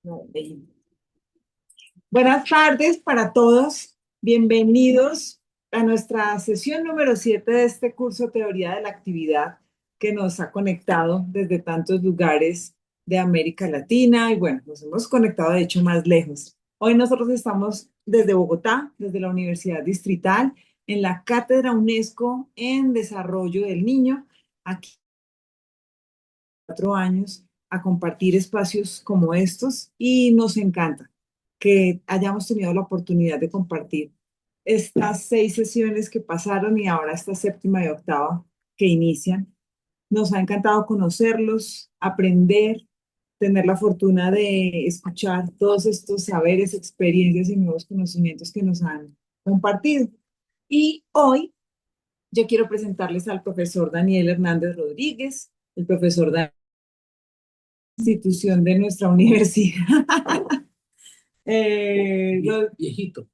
Ahí. Buenas tardes para todos. Bienvenidos a nuestra sesión número 7 de este curso Teoría de la Actividad que nos ha conectado desde tantos lugares de América Latina y bueno, nos hemos conectado de hecho más lejos. Hoy nosotros estamos desde Bogotá, desde la Universidad Distrital, en la Cátedra UNESCO en Desarrollo del Niño, aquí 4 años a compartir espacios como estos y nos encanta que hayamos tenido la oportunidad de compartir estas 6 sesiones que pasaron y ahora esta séptima y octava que inician. Nos ha encantado conocerlos, aprender, tener la fortuna de escuchar todos estos saberes, experiencias y nuevos conocimientos que nos han compartido. Y hoy yo quiero presentarles al profesor Daniel Hernández Rodríguez, el profesor de institución de nuestra universidad. Viejito.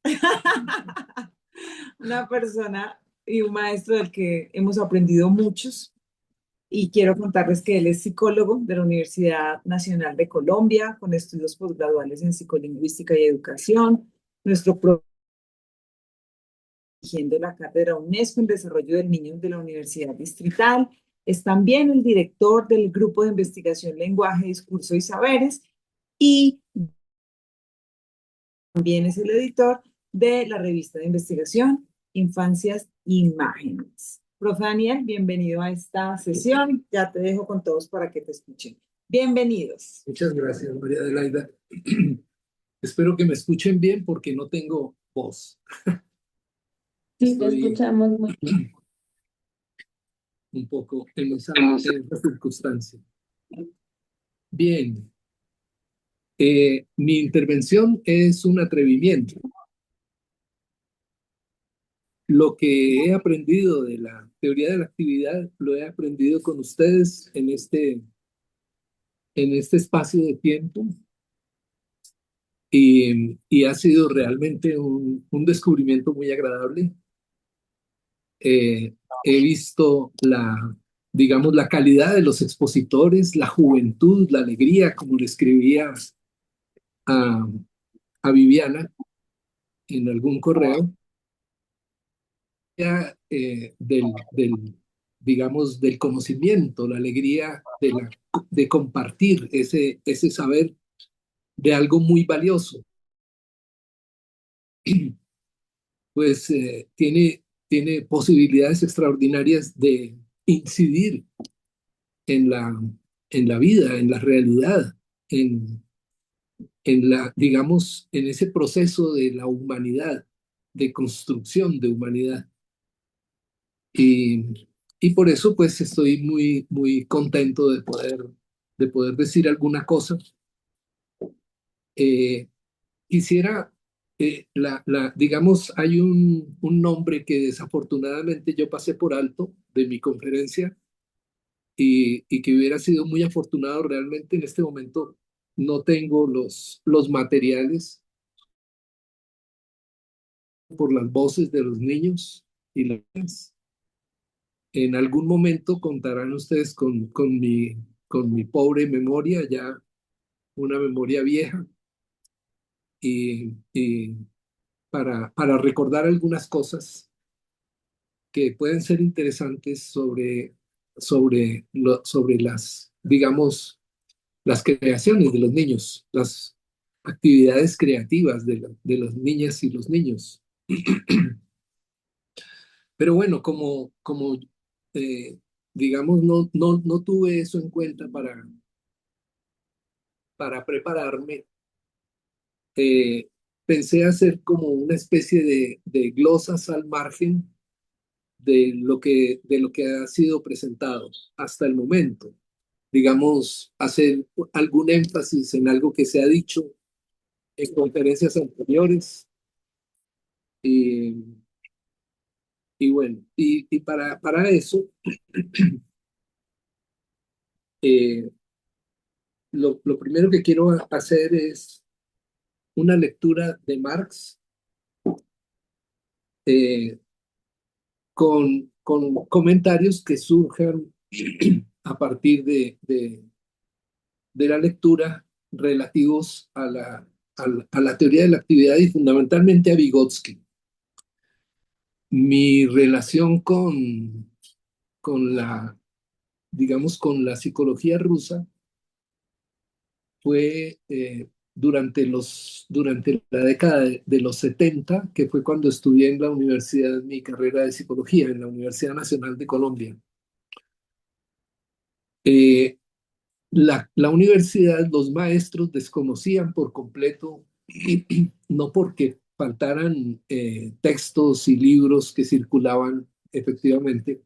Una persona y un maestro del que hemos aprendido muchos. Y quiero contarles que él es psicólogo de la Universidad Nacional de Colombia, con estudios posgraduales en psicolingüística y educación. Nuestro profesor dirigiendo la cátedra UNESCO en Desarrollo del Niño de la Universidad Distrital. Es también el director del Grupo de Investigación Lenguaje, Discurso y Saberes y también es el editor de la revista de investigación Infancias Imágenes. Profe Daniel, bienvenido a esta sesión. Ya te dejo con todos para que te escuchen. Bienvenidos. Muchas gracias, María Adelaida. Espero que me escuchen bien porque no tengo voz. Sí, te Estoy escuchamos muy bien. un poco en esa circunstancia. Bien, mi intervención es un atrevimiento. Lo que he aprendido de la teoría de la actividad lo he aprendido con ustedes en este espacio de tiempo y ha sido realmente un descubrimiento muy agradable. He visto digamos, la calidad de los expositores, la juventud, la alegría, como le escribía a, a Viviana en algún correo, ya, digamos, del conocimiento, la alegría de compartir ese saber de algo muy valioso. Pues tiene posibilidades extraordinarias de incidir en la vida, en la realidad, en, digamos, en ese proceso de la humanidad, de construcción de humanidad. Y por eso, pues, estoy muy, muy contento de poder decir alguna cosa. Eh, Quisiera, digamos, hay un nombre que desafortunadamente yo pasé por alto de mi conferencia y que hubiera sido muy afortunado realmente en este momento. No tengo los materiales por las voces de los niños y las niñas. En algún momento contarán ustedes con mi pobre memoria, ya una memoria vieja, y para recordar algunas cosas que pueden ser interesantes sobre las, digamos, las creaciones de los niños, las actividades creativas de las niñas y los niños. Pero bueno, como digamos, no tuve eso en cuenta para prepararme, eh, pensé hacer como una especie de glosas al margen de lo que ha sido presentado hasta el momento. Digamos, hacer algún énfasis en algo que se ha dicho en conferencias anteriores. Y, y bueno, y para eso, eh, lo primero que quiero hacer es una lectura de Marx, eh, con comentarios que surjan a partir de la lectura relativos a la teoría de la actividad y fundamentalmente a Vygotsky. Mi relación con digamos, con la psicología rusa fue durante la década de los 70, que fue cuando estudié en la universidad, mi carrera de psicología, en la Universidad Nacional de Colombia. Eh, la universidad, los maestros desconocían por completo, no porque faltaran textos y libros que circulaban efectivamente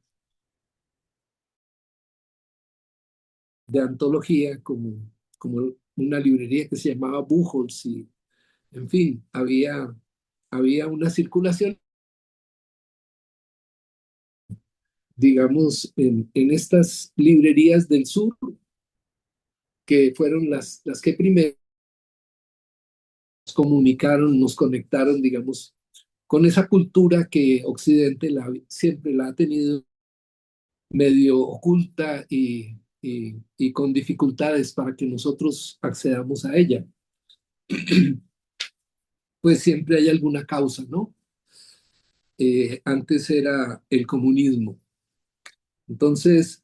de antología, como una librería que se llamaba Buchholz, y en fin, había una circulación, digamos, en estas librerías del sur, que fueron las que primero nos comunicaron, nos conectaron, digamos, con esa cultura que Occidente siempre la ha tenido medio oculta y con dificultades para que nosotros accedamos a ella. Pues siempre hay alguna causa, ¿no? Antes era el comunismo. Entonces,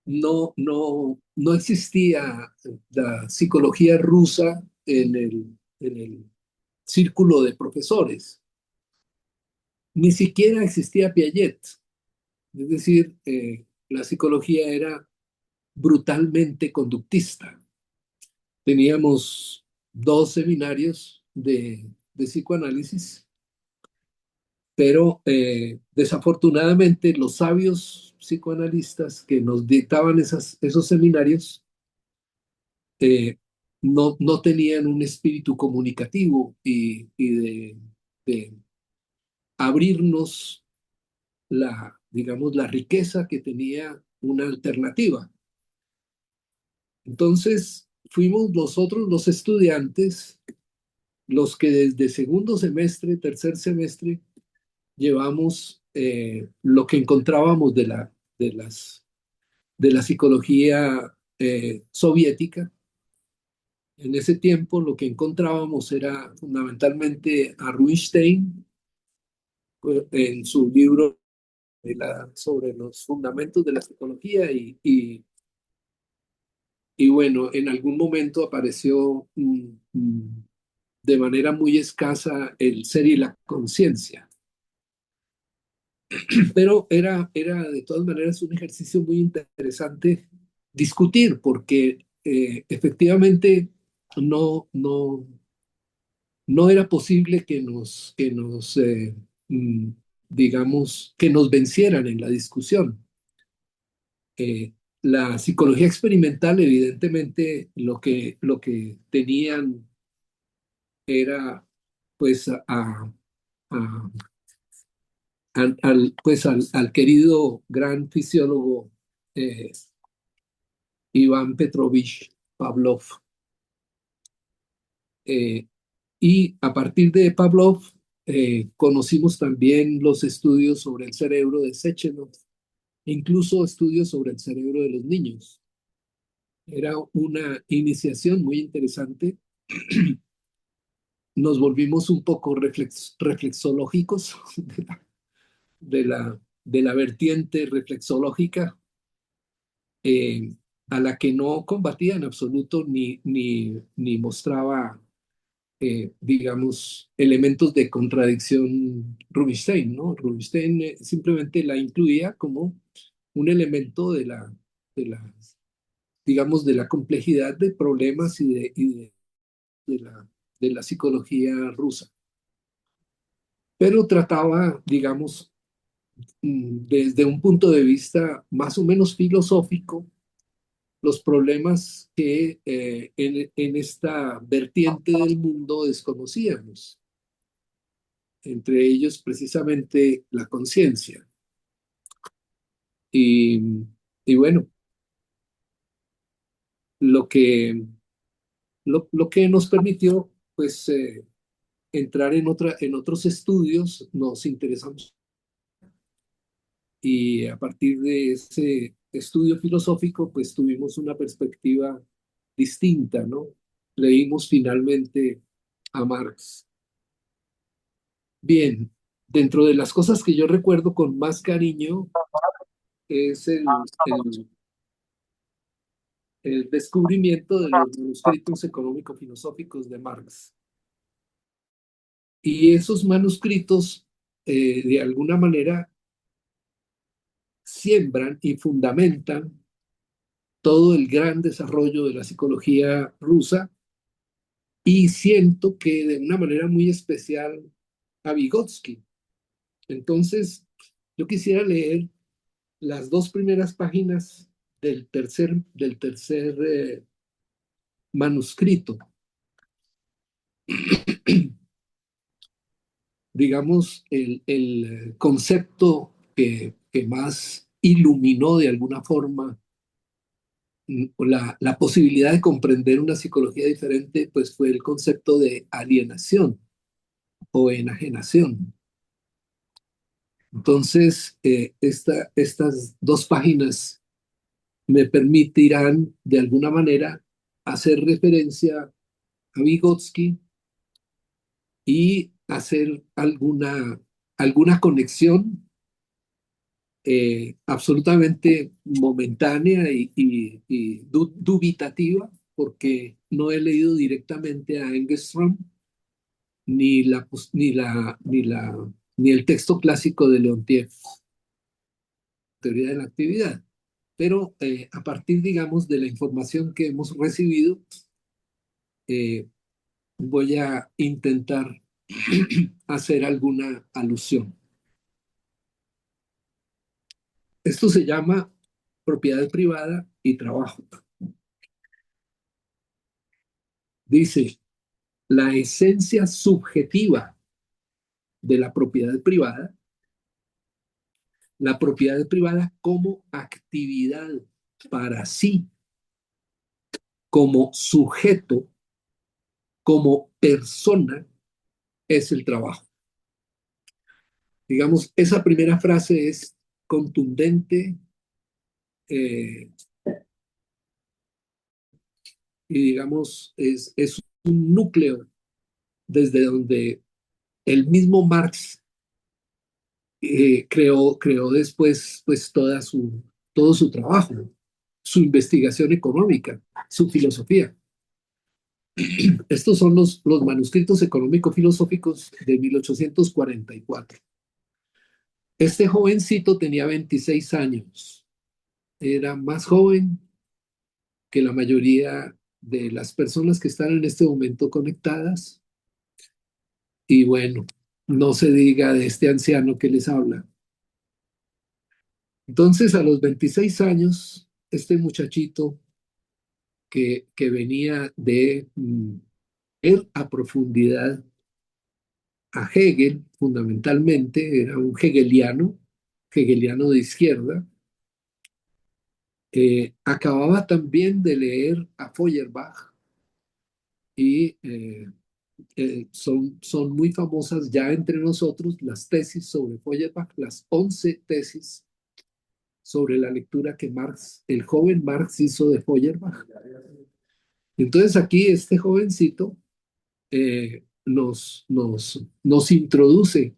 no existía la psicología rusa en el círculo de profesores. Ni siquiera existía Piaget. Es decir, la psicología era brutalmente conductista. Teníamos 2 seminarios de psicoanálisis, pero desafortunadamente los sabios psicoanalistas que nos dictaban esos seminarios no tenían un espíritu comunicativo y de abrirnos digamos, la riqueza que tenía una alternativa. Entonces, fuimos nosotros los estudiantes los que desde segundo semestre, tercer semestre, llevamos lo que encontrábamos de la psicología soviética. En ese tiempo lo que encontrábamos era fundamentalmente a Rubinstein en su libro sobre los fundamentos de la psicología y bueno, en algún momento apareció de manera muy escasa el ser y la conciencia. Pero era de todas maneras un ejercicio muy interesante discutir, porque efectivamente no, no, no era posible mm, digamos, que nos vencieran en la discusión. Eh, la psicología experimental, evidentemente, lo que tenían era, pues, a- pues, al querido gran fisiólogo eh, Iván Petrovich Pavlov. Eh, y a partir de Pavlov conocimos también los estudios sobre el cerebro de Sechenov, incluso estudios sobre el cerebro de los niños. Era una iniciación muy interesante. Nos volvimos un poco reflexológicos de la vertiente reflexológica, eh, a la que no combatía en absoluto ni mostraba, digamos, elementos de contradicción Rubinstein, ¿no? Rubinstein simplemente la incluía como un elemento de la, digamos, de la complejidad de problemas y de la psicología rusa. Pero trataba, digamos, desde un punto de vista más o menos filosófico, los problemas que en esta vertiente del mundo desconocíamos, entre ellos precisamente la conciencia. Y, y bueno, lo que, lo que nos permitió, pues, entrar en otros estudios, nos interesamos y a partir de ese estudio filosófico, pues tuvimos una perspectiva distinta, ¿no? Leímos finalmente a Marx. Bien, dentro de las cosas que yo recuerdo con más cariño es el descubrimiento de los manuscritos económico-filosóficos de Marx. Y esos manuscritos, de alguna manera, siembran y fundamentan todo el gran desarrollo de la psicología rusa y siento que de una manera muy especial a Vygotsky. Entonces, yo quisiera leer las dos primeras páginas del tercer manuscrito. Digamos, el concepto que más iluminó de alguna forma la posibilidad de comprender una psicología diferente, pues fue el concepto de alienación o enajenación. Entonces, estas dos páginas me permitirán de alguna manera hacer referencia a Vygotsky y hacer alguna conexión absolutamente momentánea y dubitativa, porque no he leído directamente a Engström ni, la, pos- ni, la, ni el texto clásico de Leontiev, Teoría de la Actividad. Pero a partir, digamos, de la información que hemos recibido, eh, voy a intentar hacer alguna alusión. Esto se llama propiedad privada y trabajo. Dice, la esencia subjetiva de la propiedad privada como actividad para sí, como sujeto, como persona, es el trabajo. Digamos, esa primera frase es contundente eh, y digamos, es un núcleo desde donde el mismo Marx creó después pues todo su trabajo, su investigación económica, su filosofía. Estos son los manuscritos económico-filosóficos de 1844. Este jovencito tenía 26 años, era más joven que la mayoría de las personas que están en este momento conectadas. Y bueno, no se diga de este anciano que les habla. Entonces, a los 26 años, este muchachito que venía de ver a profundidad a Hegel, fundamentalmente, era un hegeliano de izquierda, acababa también de leer a Feuerbach y son muy famosas ya entre nosotros las tesis sobre Feuerbach, las 11 tesis sobre la lectura que el joven Marx hizo de Feuerbach. Entonces aquí este jovencito nos introduce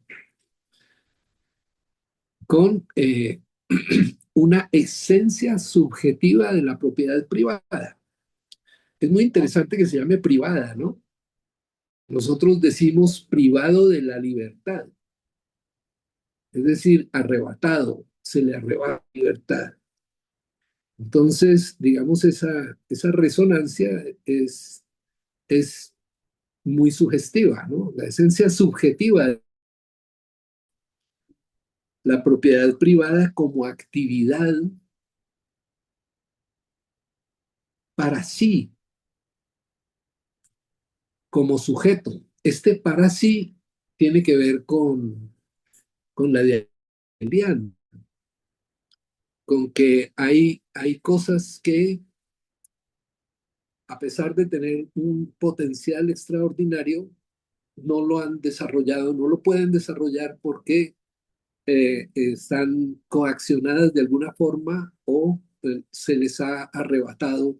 con una esencia subjetiva de la propiedad privada. Es muy interesante que se llame privada, ¿no? Nosotros decimos privado de la libertad, es decir, arrebatado, se le arrebata la libertad. Entonces, digamos, esa resonancia es muy sugestiva, ¿no? La esencia subjetiva de la propiedad privada como actividad para sí, como sujeto. Este para sí tiene que ver con la de Elian, con que hay cosas que, a pesar de tener un potencial extraordinario, no lo han desarrollado, no lo pueden desarrollar porque están coaccionadas de alguna forma o se les ha arrebatado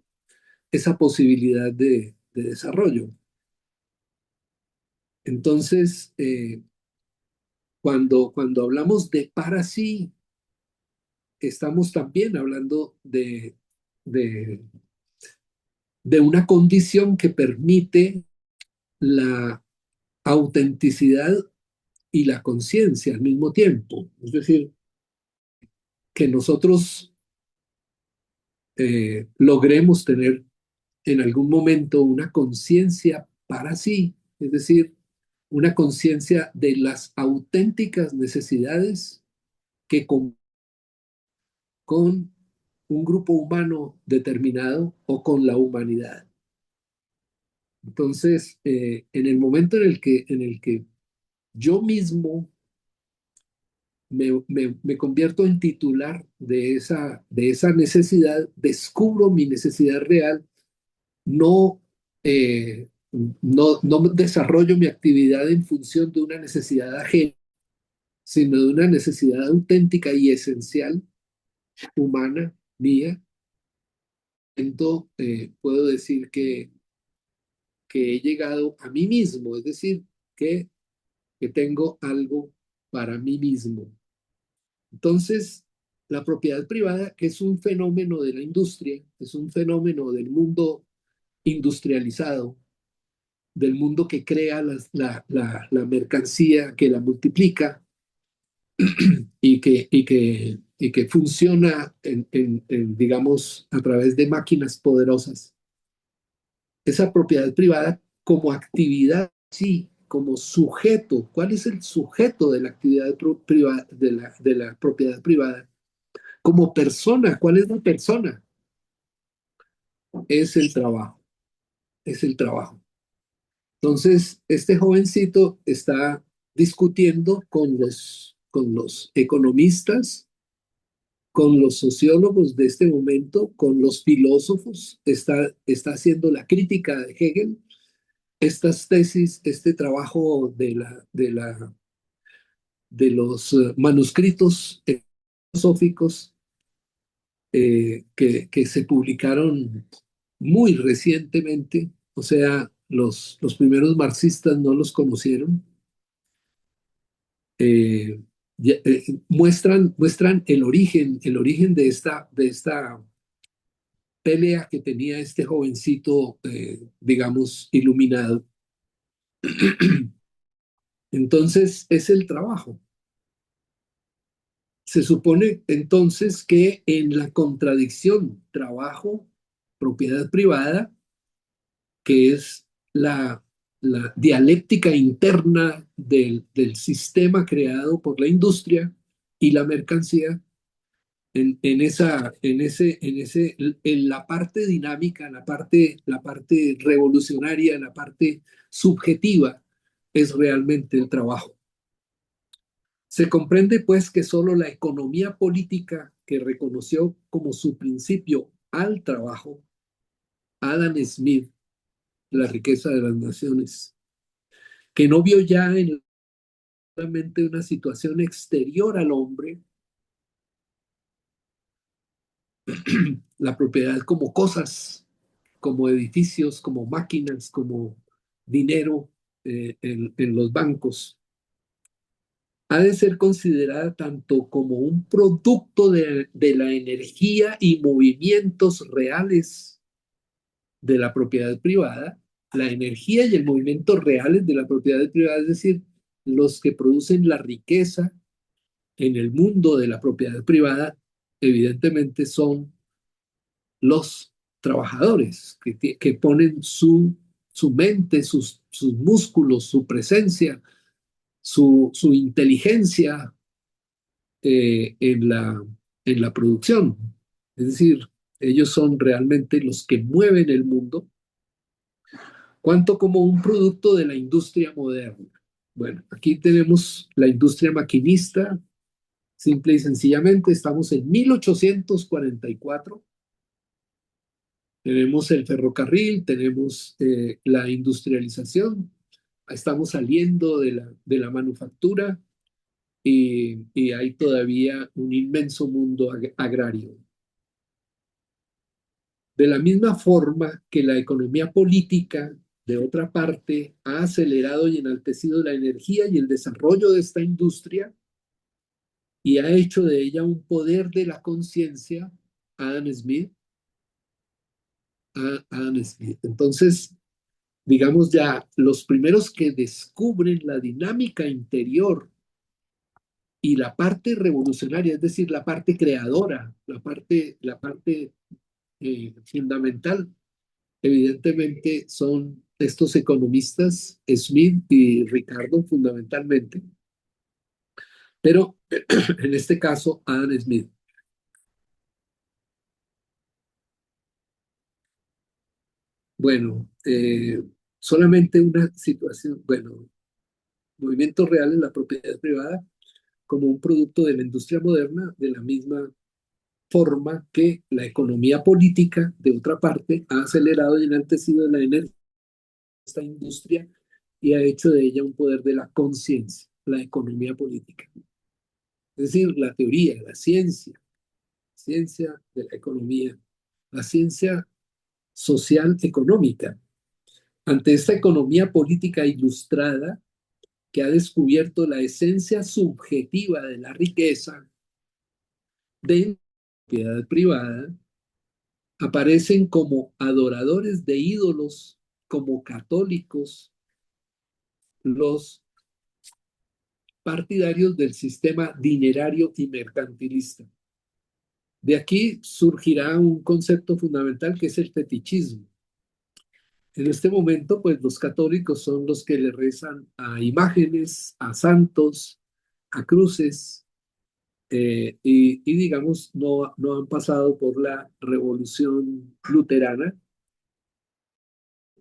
esa posibilidad de desarrollo. Entonces, cuando hablamos de para sí, estamos también hablando de, de una condición que permite la autenticidad y la conciencia al mismo tiempo. Es decir, que nosotros logremos tener en algún momento una conciencia para sí, es decir, una conciencia de las auténticas necesidades que con un grupo humano determinado o con la humanidad. Entonces, en el momento en el que yo mismo me convierto en titular de esa necesidad, descubro mi necesidad real, no, no desarrollo mi actividad en función de una necesidad ajena, sino de una necesidad auténtica y esencial, humana, mía. Entonces, puedo decir que he llegado a mí mismo, es decir, que tengo algo para mí mismo. Entonces, la propiedad privada, que es un fenómeno de la industria, es un fenómeno del mundo industrializado, del mundo que crea la mercancía, que la multiplica y que funciona, digamos, a través de máquinas poderosas. Esa propiedad privada como actividad, sí, como sujeto. ¿Cuál es el sujeto de la actividad privada, de la propiedad privada? Como persona, ¿cuál es la persona? Es el trabajo, es el trabajo. Entonces, este jovencito está discutiendo con los economistas, con los sociólogos de este momento, con los filósofos, está haciendo la crítica de Hegel, estas tesis, este trabajo de los manuscritos filosóficos que se publicaron muy recientemente, o sea, los primeros marxistas no los conocieron, eh, muestran el origen de esta pelea que tenía este jovencito, digamos, iluminado. Entonces, es el trabajo. Se supone entonces que en la contradicción trabajo, propiedad privada, que es la dialéctica interna del sistema creado por la industria y la mercancía, en la parte dinámica, la parte revolucionaria, la parte subjetiva, es realmente el trabajo. Se comprende pues que solo la economía política que reconoció como su principio al trabajo, Adam Smith, la riqueza de las naciones, que no vio ya en solamente una situación exterior al hombre, la propiedad como cosas, como edificios, como máquinas, como dinero en los bancos, ha de ser considerada tanto como un producto de la energía y movimientos reales de la propiedad privada, la energía y el movimiento reales de la propiedad privada, es decir, los que producen la riqueza en el mundo de la propiedad privada, evidentemente son los trabajadores que ponen su mente, sus músculos, su presencia, su inteligencia en la producción. Es decir, ellos son realmente los que mueven el mundo, cuanto como un producto de la industria moderna. Bueno, aquí tenemos la industria maquinista, simple y sencillamente, estamos en 1844. Tenemos el ferrocarril, tenemos la industrialización, estamos saliendo de la manufactura y hay todavía un inmenso mundo agrario. De la misma forma que la economía política, de otra parte, ha acelerado y enaltecido la energía y el desarrollo de esta industria y ha hecho de ella un poder de la conciencia, Adam Smith, Adam Smith. Entonces, digamos ya, los primeros que descubren la dinámica interior y la parte revolucionaria, es decir, la parte creadora, la parte fundamental, evidentemente son estos economistas, Smith y Ricardo fundamentalmente, pero en este caso Adam Smith. Bueno, solamente una situación, bueno, movimientos reales, la propiedad privada como un producto de la industria moderna, de la misma forma que la economía política, de otra parte, ha acelerado y enaltecido la energía de esta industria y ha hecho de ella un poder de la conciencia, la economía política. Es decir, la teoría, la ciencia de la economía, la ciencia social económica. Ante esta economía política ilustrada que ha descubierto la esencia subjetiva de la riqueza de la propiedad privada, aparecen como adoradores de ídolos, como católicos, los partidarios del sistema dinerario y mercantilista. De aquí surgirá un concepto fundamental que es el fetichismo. En este momento, pues los católicos son los que le rezan a imágenes, a santos, a cruces, y digamos, no han pasado por la revolución luterana,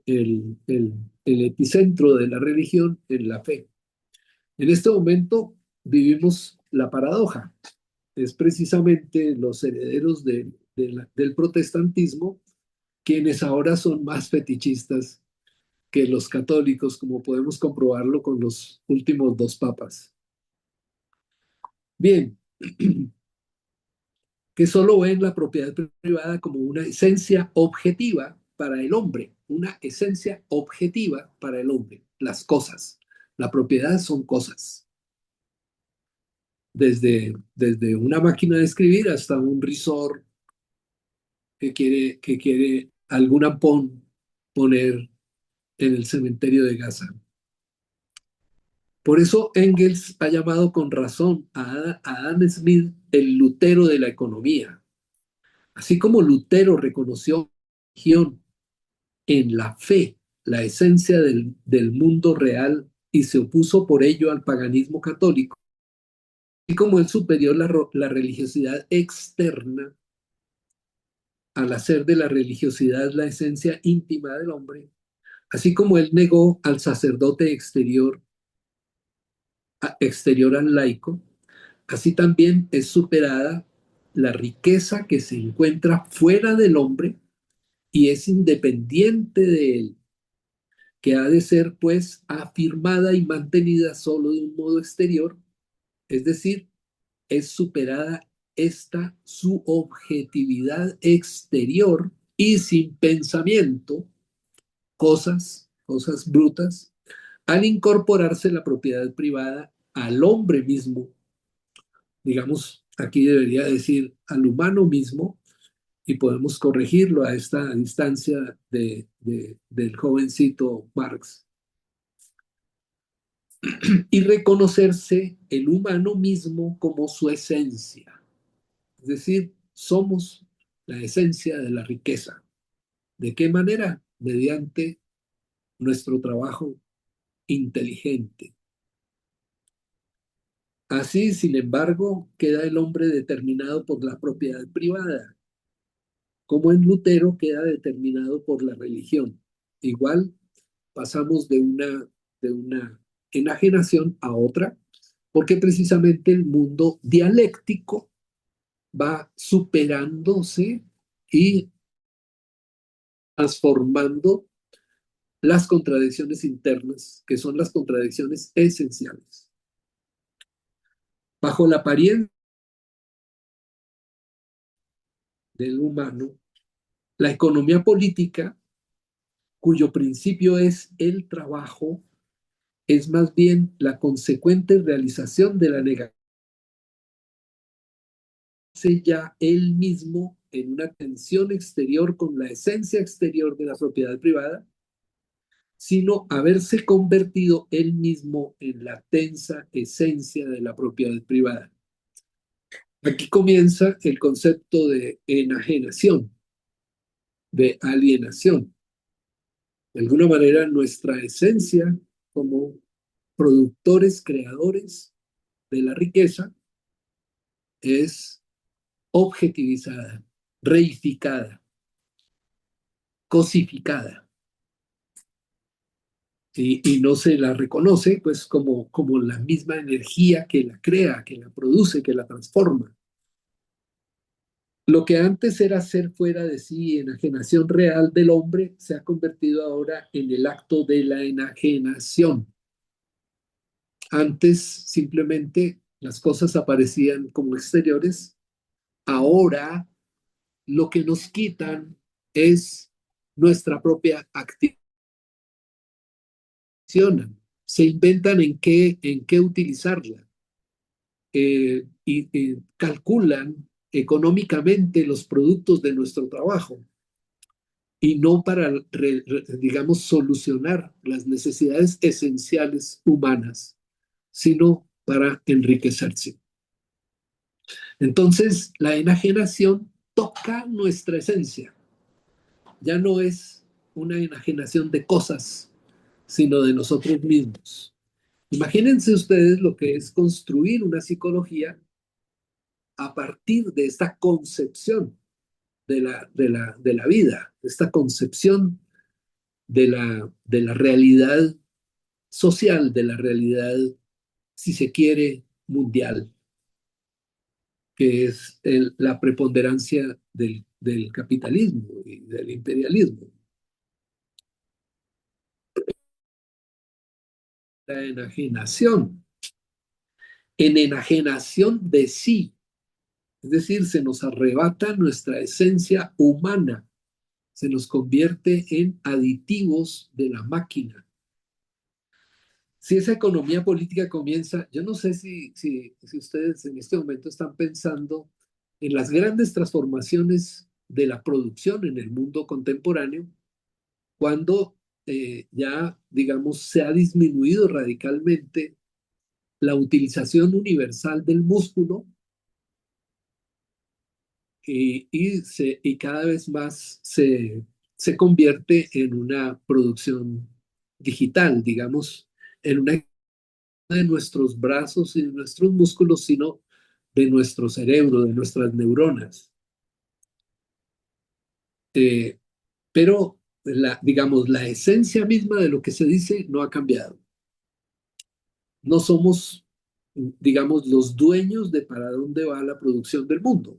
el, el epicentro de la religión en la fe. En este momento vivimos la paradoja. Es precisamente los herederos del protestantismo quienes ahora son más fetichistas que los católicos, como podemos comprobarlo con los últimos dos papas. Bien, que solo ven la propiedad privada como una esencia objetiva para el hombre, una esencia objetiva para el hombre, las cosas. La propiedad son cosas, desde una máquina de escribir hasta un risor que quiere algún ampón poner en el cementerio de Gaza. Por eso Engels ha llamado con razón a Adam Smith el Lutero de la economía. Así como Lutero reconoció religión en la fe, la esencia del mundo real, y se opuso por ello al paganismo católico, y como él superior la religiosidad externa al hacer de la religiosidad la esencia íntima del hombre, así como él negó al sacerdote exterior al laico, así también es superada la riqueza que se encuentra fuera del hombre y es independiente de él, que ha de ser pues afirmada y mantenida solo de un modo exterior, es decir, es superada esta su objetividad exterior y sin pensamiento, cosas brutas, al incorporarse la propiedad privada al hombre mismo, digamos, aquí debería decir al humano mismo, y podemos corregirlo a esta distancia del jovencito Marx, y reconocerse el humano mismo como su esencia. Es decir, somos la esencia de la riqueza. ¿De qué manera? Mediante nuestro trabajo inteligente. Así, sin embargo, queda el hombre determinado por la propiedad privada, como en Lutero queda determinado por la religión. Igual pasamos de una enajenación a otra, porque precisamente el mundo dialéctico va superándose y transformando las contradicciones internas, que son las contradicciones esenciales. Bajo la apariencia del humano, La economía política, cuyo principio es el trabajo, es más bien la consecuente realización de la negación ya él mismo en una tensión exterior con la esencia exterior de la propiedad privada, sino haberse convertido él mismo en la tensa esencia de la propiedad privada. Aquí comienza el concepto de enajenación, de alienación. De alguna manera, nuestra esencia como productores, creadores de la riqueza es objetivizada, reificada, cosificada. Y no se la reconoce pues como la misma energía que la crea, que la produce, que la transforma. Lo que antes era ser fuera de sí, enajenación real del hombre, se ha convertido ahora en el acto de la enajenación. Antes simplemente las cosas aparecían como exteriores, ahora lo que nos quitan es nuestra propia activación. Se inventan en qué utilizarla y calculan económicamente los productos de nuestro trabajo y no para, digamos, solucionar las necesidades esenciales humanas, sino para enriquecerse. Entonces, la enajenación toca nuestra esencia. Ya no es una enajenación de cosas, sino de nosotros mismos. Imagínense ustedes lo que es construir una psicología a partir de esta concepción de la vida, de esta concepción de la realidad social, de la realidad, si se quiere, mundial, que es la preponderancia del capitalismo y del imperialismo. La enajenación, en enajenación de sí, es decir, se nos arrebata nuestra esencia humana, se nos convierte en aditivos de la máquina. Si esa economía política comienza, yo no sé si ustedes en este momento están pensando en las grandes transformaciones de la producción en el mundo contemporáneo, cuando ya, digamos, se ha disminuido radicalmente la utilización universal del músculo y cada vez más se convierte en una producción digital, digamos, en una de nuestros brazos y de nuestros músculos, sino de nuestro cerebro, de nuestras neuronas. Eh, pero, digamos, la esencia misma de lo que se dice no ha cambiado. No somos, digamos, los dueños de para dónde va la producción del mundo.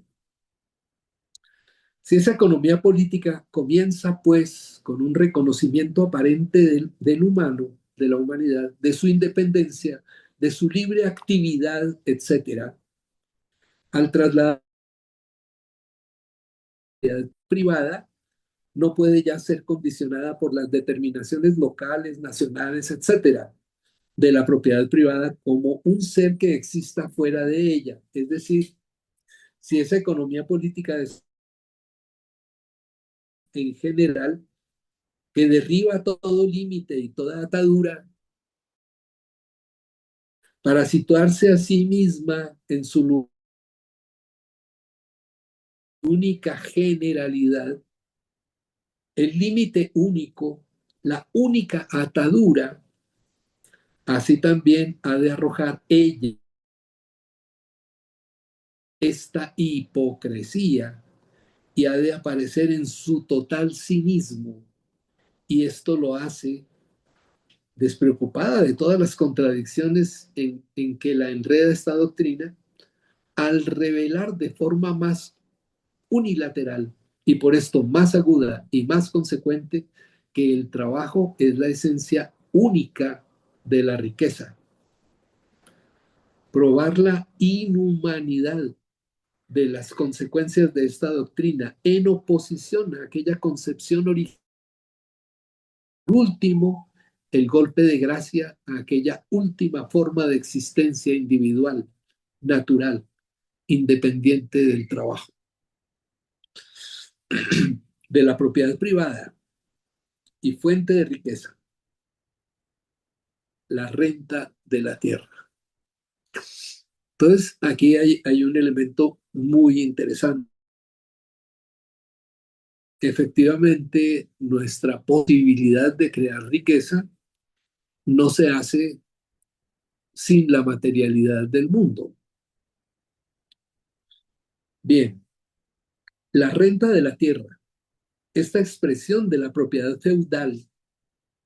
Si esa economía política comienza, pues, con un reconocimiento aparente del humano, de la humanidad, de su independencia, de su libre actividad, etcétera, al trasladar privada, no puede ya ser condicionada por las determinaciones locales, nacionales, etcétera, de la propiedad privada como un ser que exista fuera de ella. Es decir, si esa economía política es en general que derriba todo límite y toda atadura para situarse a sí misma en su única generalidad, el límite único, la única atadura, así también ha de arrojar ella esta hipocresía y ha de aparecer en su total cinismo. Y esto lo hace despreocupada de todas las contradicciones en que la enreda esta doctrina, al revelar de forma más unilateral y por esto más aguda y más consecuente que el trabajo es la esencia única de la riqueza. Probar la inhumanidad de las consecuencias de esta doctrina en oposición a aquella concepción original. Último, el golpe de gracia a aquella última forma de existencia individual, natural, independiente del trabajo, de la propiedad privada y fuente de riqueza, la renta de la tierra. Entonces, aquí hay un elemento muy interesante. Efectivamente, nuestra posibilidad de crear riqueza no se hace sin la materialidad del mundo. Bien, la renta de la tierra, esta expresión de la propiedad feudal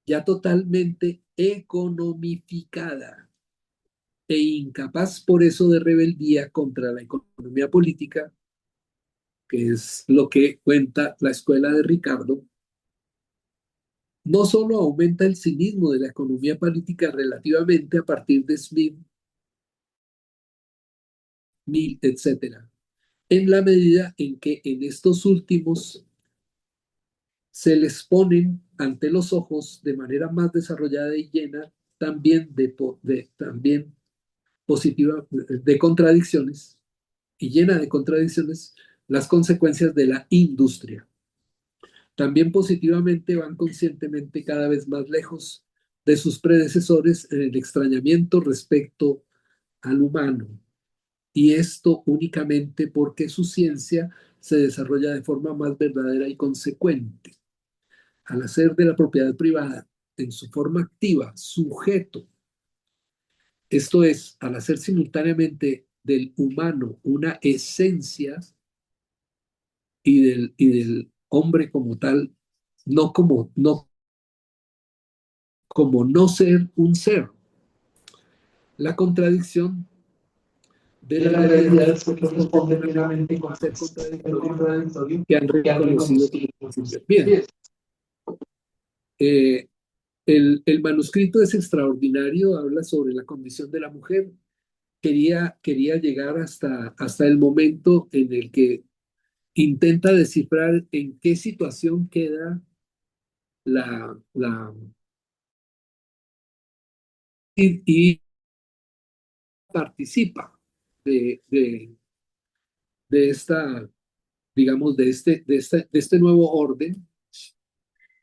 ya totalmente economificada e incapaz por eso de rebeldía contra la economía política, que es lo que cuenta la escuela de Ricardo, no solo aumenta el cinismo de la economía política relativamente a partir de Smith, Mill, etcétera, en la medida en que en estos últimos se les ponen ante los ojos de manera más desarrollada y llena también también positiva de contradicciones y llena de contradicciones las consecuencias de la industria. También positivamente van conscientemente cada vez más lejos de sus predecesores en el extrañamiento respecto al humano, y esto únicamente porque su ciencia se desarrolla de forma más verdadera y consecuente. Al hacer de la propiedad privada en su forma activa sujeto, esto es, al hacer simultáneamente del humano una esencia y del hombre como tal, como no ser un ser. La contradicción de De la la realidad realidad se se corresponde corresponde plenamente plenamente con con ser el contradictorio contradictorio que han que han reconocido reconocido. como posible. Bien, eh, el manuscrito es extraordinario, habla sobre la condición de la mujer. Quería llegar hasta el momento en el que intenta descifrar en qué situación queda la y participa de, de, de esta, digamos, de este nuevo orden.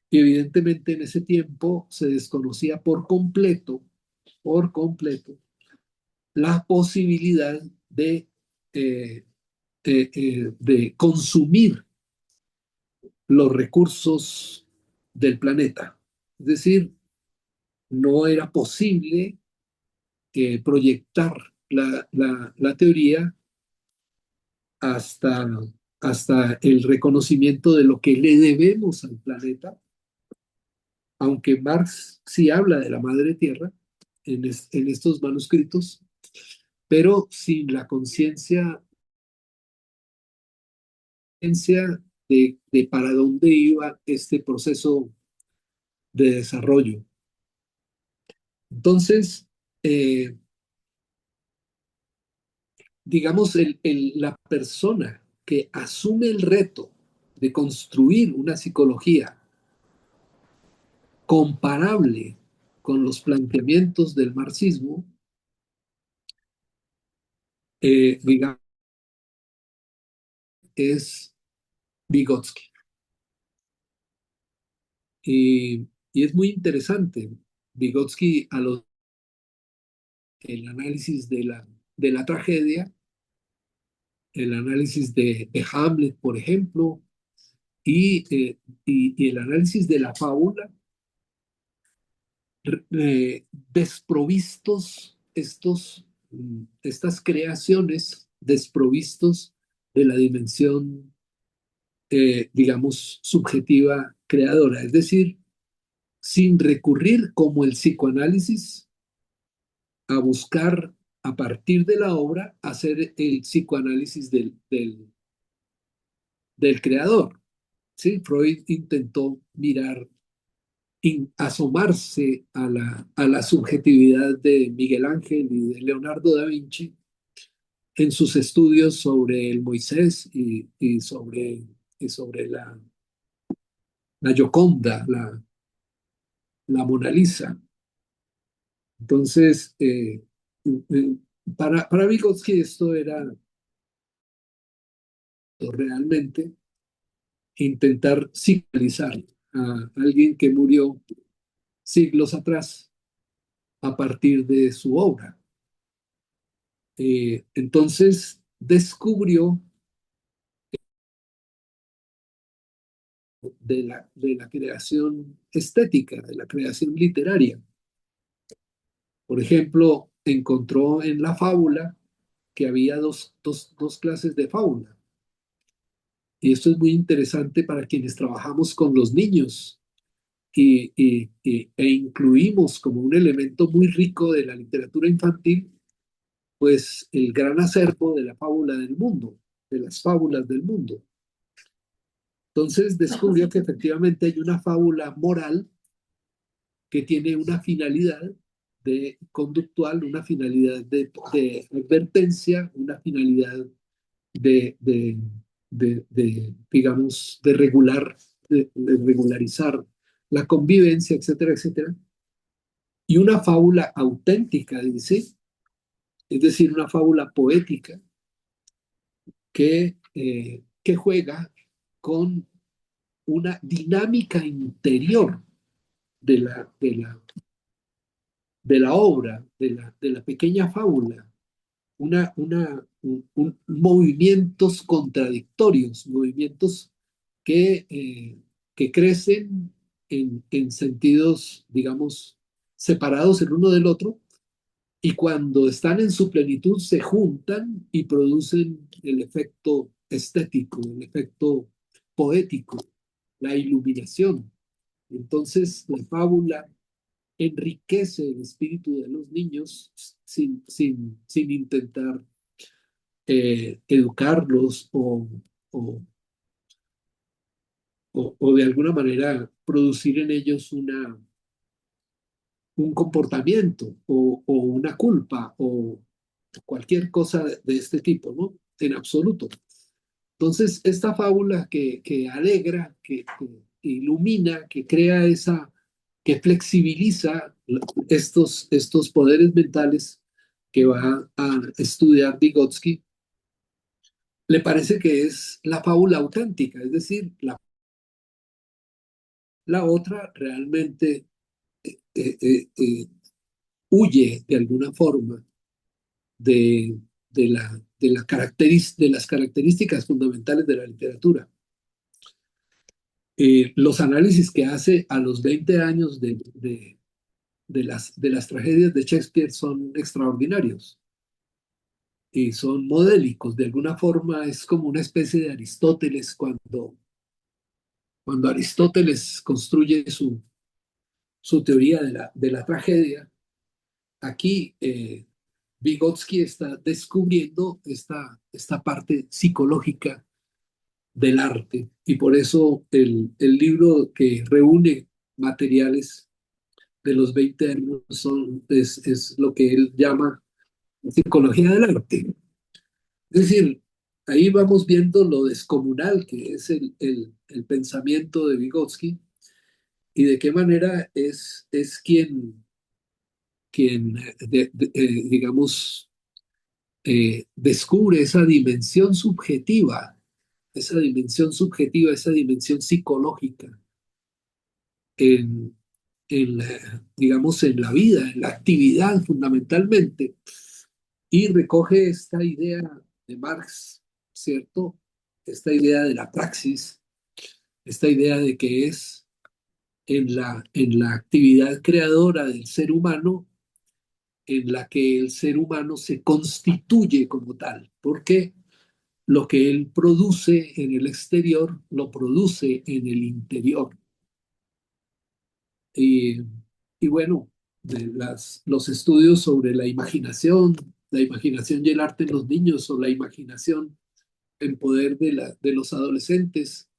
Y evidentemente en ese tiempo se desconocía por completo, la posibilidad eh, de consumir los recursos del planeta. Es decir, no era posible proyectar la teoría hasta, hasta el reconocimiento de lo que le debemos al planeta, aunque Marx sí habla de la madre tierra en estos manuscritos, pero sin la conciencia de para dónde iba este proceso de desarrollo. Entonces, digamos, la persona que asume el reto de construir una psicología comparable con los planteamientos del marxismo, digamos, es Vygotsky. Y es muy interesante. Vygotsky, el análisis de la tragedia, el análisis de Hamlet, por ejemplo, y el análisis de la fábula, desprovistos estas creaciones, desprovistos de la dimensión, digamos, subjetiva creadora, es decir, sin recurrir como el psicoanálisis a buscar a partir de la obra hacer el psicoanálisis del creador. ¿Sí? Freud intentó mirar, asomarse a la subjetividad de Miguel Ángel y de Leonardo da Vinci en sus estudios sobre el Moisés y sobre la Gioconda, la Mona Lisa. Entonces, eh, para Vygotsky esto era realmente intentar psicoanalizar a alguien que murió siglos atrás a partir de su obra. Entonces descubrió de la creación estética, de la creación literaria. Por ejemplo, encontró en la fábula que había dos clases de fábula. Y esto es muy interesante para quienes trabajamos con los niños e incluimos como un elemento muy rico de la literatura infantil, pues el gran acervo de la fábula del mundo, de las fábulas del mundo. Entonces descubrió que efectivamente hay una fábula moral que tiene una finalidad de conductual, una finalidad de advertencia, una finalidad de, digamos, de regularizar la convivencia, etcétera, etcétera. Y una fábula auténtica, dice, es decir, una fábula poética que juega con una dinámica interior de la obra, de la pequeña fábula, movimientos contradictorios, movimientos que crecen en sentidos, digamos, separados el uno del otro, y cuando están en su plenitud se juntan y producen el efecto estético, el efecto poético, la iluminación. Entonces, la fábula enriquece el espíritu de los niños sin intentar educarlos o de alguna manera producir en ellos un comportamiento o una culpa o cualquier cosa de este tipo, ¿no? En absoluto. Entonces, esta fábula que alegra, que ilumina, que crea que flexibiliza estos poderes mentales que va a estudiar Vygotsky, le parece que es la fábula auténtica, es decir, la otra realmente eh, eh, eh, huye de alguna forma de, de las características fundamentales de la literatura. Los análisis que hace a los 20 años de las tragedias de Shakespeare son extraordinarios y son modélicos. De alguna forma es como una especie de Aristóteles cuando Aristóteles construye su teoría de la tragedia. Aquí Vygotsky está descubriendo esta parte psicológica del arte, y por eso el libro que reúne materiales de los 20 años es lo que él llama psicología del arte. Es decir, ahí vamos viendo lo descomunal que es el pensamiento de Vygotsky y de qué manera es quien digamos, descubre esa dimensión psicológica en, digamos, en la vida, en la actividad fundamentalmente, y recoge esta idea de Marx, ¿cierto? Esta idea de la praxis, esta idea de que es en la actividad creadora del ser humano en la que el ser humano se constituye como tal, porque lo que él produce en el exterior lo produce en el interior. Y, y bueno, los estudios sobre la imaginación y el arte en los niños, o la imaginación en poder de los adolescentes,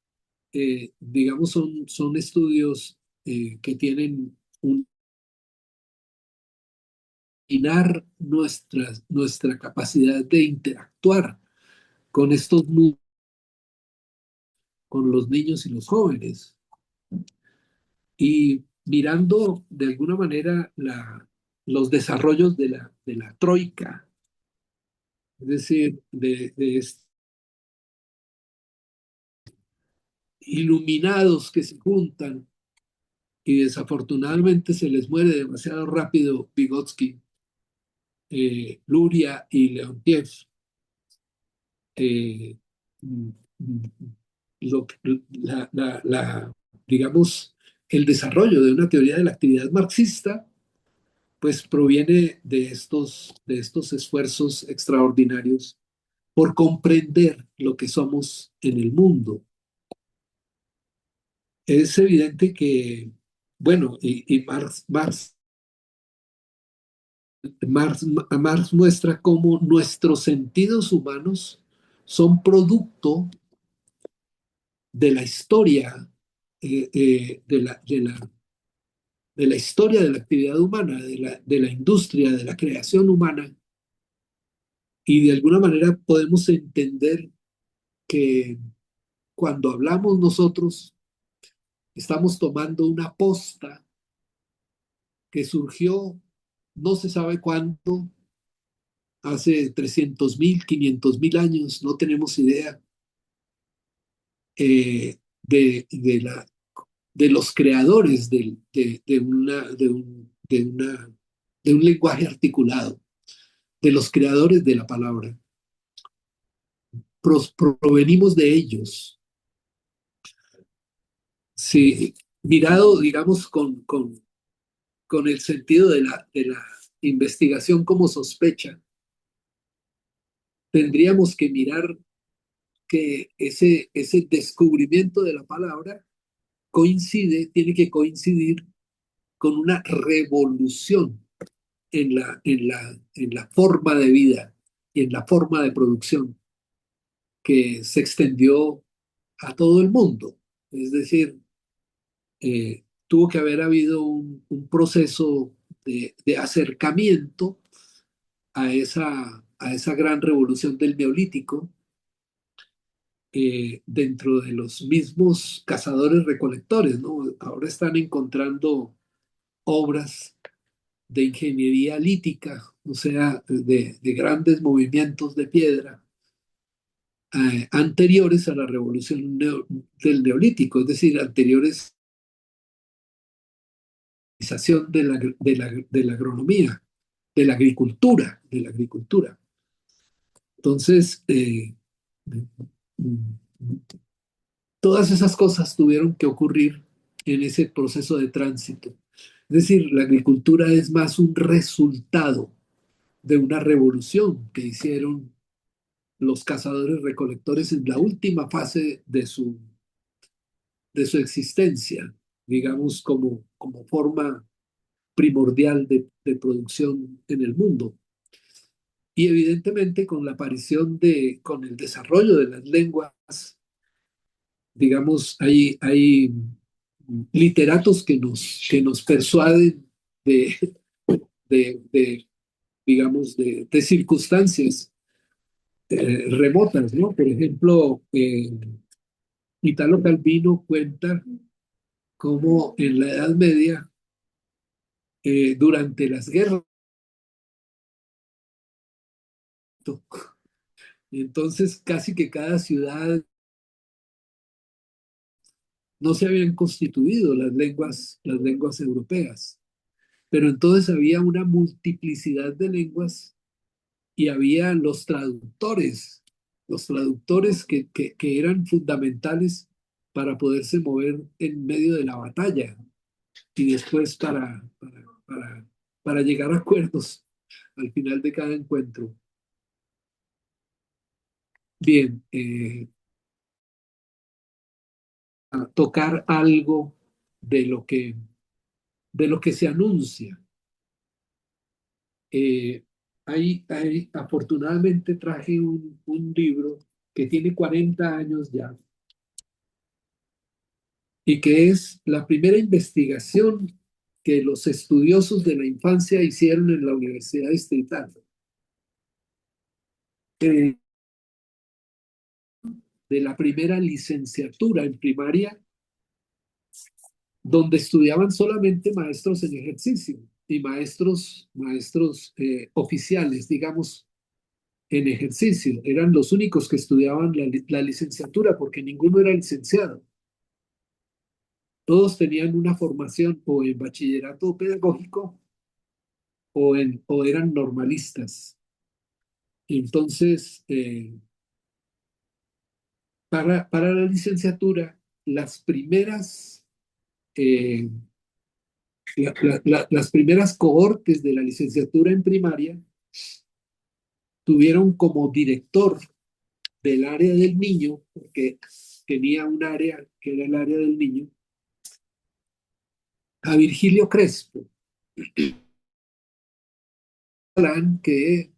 digamos, son estudios que tienen un nuestra capacidad de interactuar con estos mundos, con los niños y los jóvenes. Y mirando de alguna manera los desarrollos de la troika, es decir, de iluminados que se juntan y desafortunadamente se les muere demasiado rápido Vygotsky, Luria y Leontiev. eh, mm, mm, lo, digamos, el desarrollo de una teoría de la actividad marxista, pues proviene de estos esfuerzos extraordinarios por comprender lo que somos en el mundo. Es evidente que, bueno, y Marx muestra cómo nuestros sentidos humanos son producto de la historia, de la historia de la actividad humana, de la industria, de la creación humana, y de alguna manera podemos entender que cuando hablamos nosotros, estamos tomando una posta que surgió no se sabe cuándo, hace 300.000, 500.000 años, no tenemos idea, de los creadores de un lenguaje articulado, de los creadores de la palabra. Provenimos de ellos. Sí, mirado, digamos, con el sentido de la investigación como sospecha, tendríamos que mirar que ese descubrimiento de la palabra tiene que coincidir con una revolución en la forma de vida y en la forma de producción que se extendió a todo el mundo. Es decir, tuvo que haber habido un proceso de acercamiento a esa gran revolución del Neolítico, dentro de los mismos cazadores-recolectores, ¿no? Ahora están encontrando obras de ingeniería lítica, o sea, de grandes movimientos de piedra, anteriores a la revolución del Neolítico, es decir, anteriores a la realización de la agronomía, de la agricultura. Entonces, todas esas cosas tuvieron que ocurrir en ese proceso de tránsito. Es decir, la agricultura es más un resultado de una revolución que hicieron los cazadores recolectores en la última fase de su existencia, digamos, como forma primordial de producción en el mundo. Y evidentemente con el desarrollo de las lenguas, digamos, hay literatos que nos persuaden de, digamos, de circunstancias remotas, ¿no? Por ejemplo, Italo Calvino cuenta cómo en la Edad Media, durante las guerras, entonces casi que cada ciudad no se habían constituido las lenguas europeas, pero entonces había una multiplicidad de lenguas y había los traductores que eran fundamentales para poderse mover en medio de la batalla y después para llegar a acuerdos al final de cada encuentro. Bien, a tocar algo de lo que, de lo que se anuncia. Eh, afortunadamente traje un libro que tiene 40 años ya y que es la primera investigación que los estudiosos de la infancia hicieron en la Universidad Distrital. Eh, de la primera licenciatura en primaria, donde estudiaban solamente maestros en ejercicio y maestros oficiales, digamos, en ejercicio. Eran los únicos que estudiaban la licenciatura porque ninguno era licenciado. Todos tenían una formación o en bachillerato pedagógico o eran normalistas. Entonces, para la licenciatura, las primeras, eh, las primeras cohortes de la licenciatura en primaria tuvieron como director del área del niño, porque tenía un área que era el área del niño, a Virgilio Crespo, que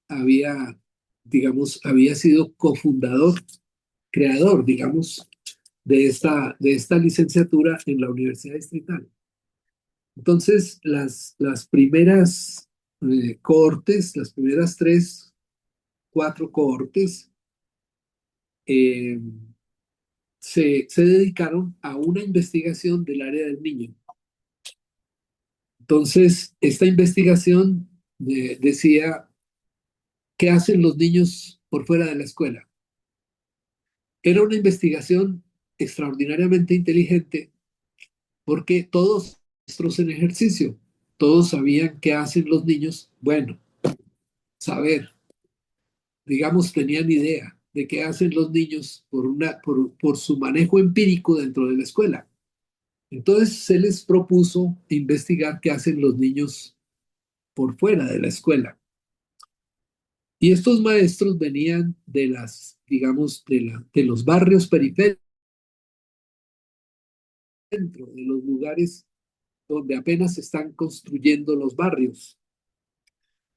había, digamos, había sido cofundador, creador, digamos, de esta licenciatura en la Universidad Distrital. Entonces, las primeras cohortes, las primeras 3, 4 cohortes, eh, se dedicaron a una investigación del área del niño. Entonces, esta investigación decía, ¿qué hacen los niños por fuera de la escuela? Era una investigación extraordinariamente inteligente porque todos nuestros en ejercicio, todos sabían qué hacen los niños. Bueno, saber, digamos, tenían idea de qué hacen los niños por su manejo empírico dentro de la escuela. Entonces se les propuso investigar qué hacen los niños por fuera de la escuela. Y estos maestros venían de digamos, de los barrios periféricos, de los lugares donde apenas se están construyendo los barrios.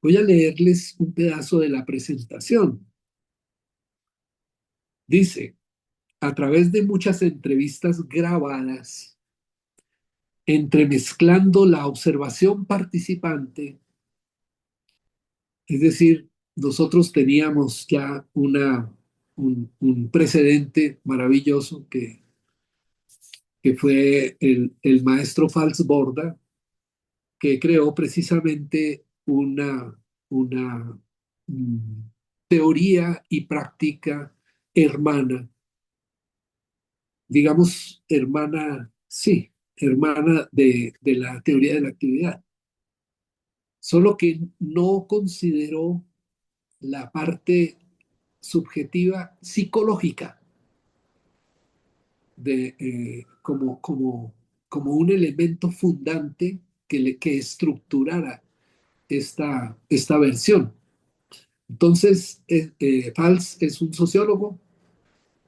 Voy a leerles un pedazo de la presentación. Dice, a través de muchas entrevistas grabadas, entremezclando la observación participante, es decir, nosotros teníamos ya un precedente maravilloso que fue el maestro Falsborda, que creó precisamente una mm, teoría y práctica hermana, digamos, hermana, sí, hermana de la teoría de la actividad, solo que no consideró la parte subjetiva psicológica como un elemento fundante que estructurara esta versión. Entonces, Fals es un sociólogo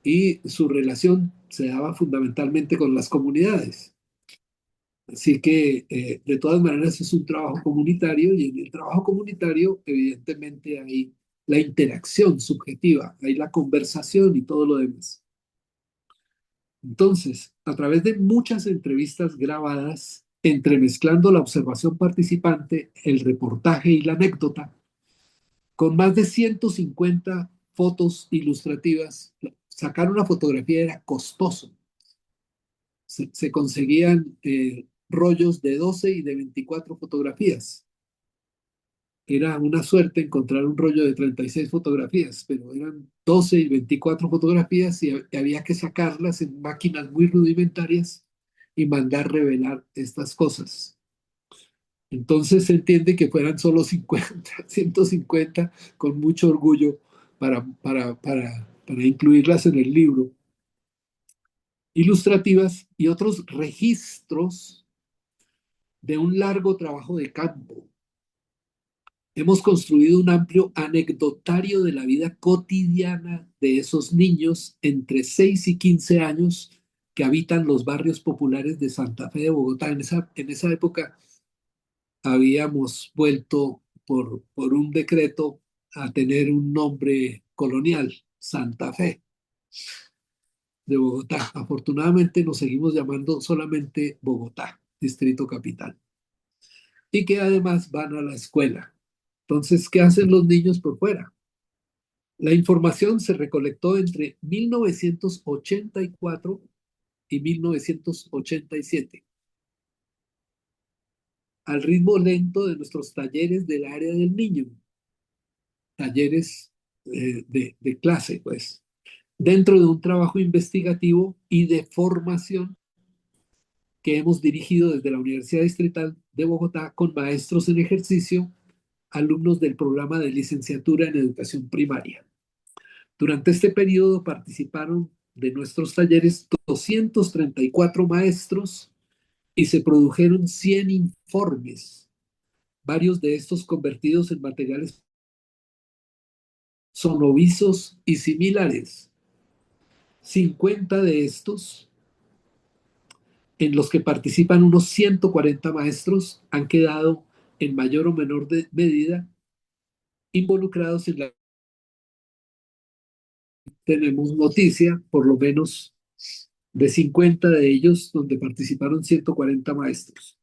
y su relación se daba fundamentalmente con las comunidades. Así que, de todas maneras, es un trabajo comunitario y en el trabajo comunitario, evidentemente, hay la interacción subjetiva, hay la conversación y todo lo demás. Entonces, a través de muchas entrevistas grabadas, entremezclando la observación participante, el reportaje y la anécdota, con más de 150 fotos ilustrativas, sacar una fotografía era costoso. Se conseguían rollos de 12 y de 24 fotografías. Era una suerte encontrar un rollo de 36 fotografías, pero eran 12 y 24 fotografías y había que sacarlas en máquinas muy rudimentarias y mandar revelar estas cosas. Entonces se entiende que fueran solo 50, 150, con mucho orgullo para incluirlas en el libro, ilustrativas y otros registros de un largo trabajo de campo. Hemos construido un amplio anecdotario de la vida cotidiana de esos niños entre 6 y 15 años que habitan los barrios populares de Santa Fe de Bogotá. En esa época habíamos vuelto por un decreto a tener un nombre colonial, Santa Fe de Bogotá. Afortunadamente nos seguimos llamando solamente Bogotá. Distrito Capital, y que además van a la escuela. Entonces, ¿qué hacen los niños por fuera? La información se recolectó entre 1984 y 1987, al ritmo lento de nuestros talleres del área del niño, talleres de clase, pues, dentro de un trabajo investigativo y de formación que hemos dirigido desde la Universidad Distrital de Bogotá con maestros en ejercicio, alumnos del programa de licenciatura en educación primaria. Durante este periodo participaron de nuestros talleres 234 maestros y se produjeron 100 informes, varios de estos convertidos en materiales sonovisos y similares. 50 de estos, en los que participan unos 140 maestros, han quedado en mayor o menor medida involucrados en la... Tenemos noticia, por lo menos, de 50 de ellos, donde participaron 140 maestros.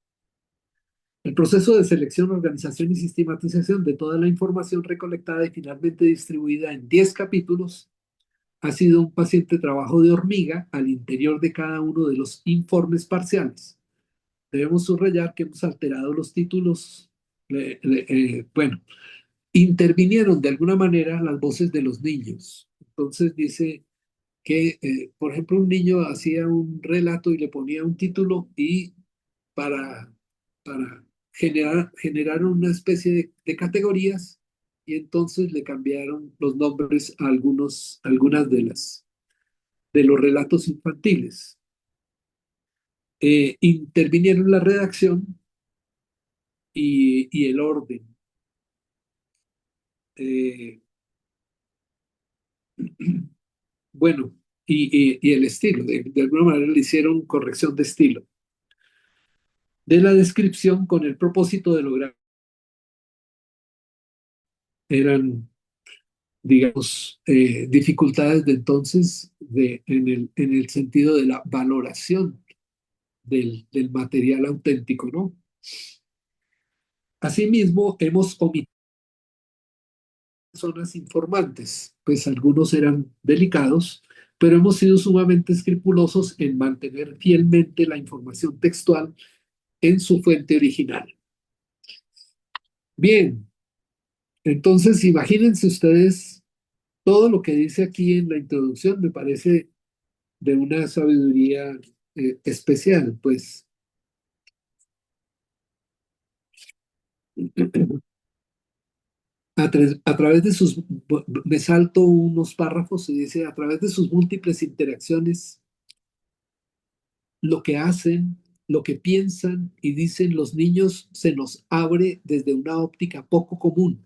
El proceso de selección, organización y sistematización de toda la información recolectada y finalmente distribuida en 10 capítulos ha sido un paciente trabajo de hormiga al interior de cada uno de los informes parciales. Debemos subrayar que hemos alterado los títulos. Bueno, intervinieron de alguna manera las voces de los niños. Entonces dice que, por ejemplo, un niño hacía un relato y le ponía un título y para generar una especie de categorías, y entonces le cambiaron los nombres a algunas de los relatos infantiles. Intervinieron la redacción y el orden. Eh, bueno, y el estilo. De alguna manera le hicieron corrección de estilo de la descripción con el propósito de lograr. Eran, digamos, dificultades de entonces en el sentido de la valoración del material auténtico, ¿no? Asimismo, hemos omitido zonas informantes, pues algunos eran delicados, pero hemos sido sumamente escrupulosos en mantener fielmente la información textual en su fuente original. Bien, entonces imagínense ustedes todo lo que dice aquí en la introducción, me parece de una sabiduría especial, pues. A través de sus, me salto unos párrafos y dice, a través de sus múltiples interacciones, lo que hacen, lo que piensan y dicen los niños se nos abre desde una óptica poco común,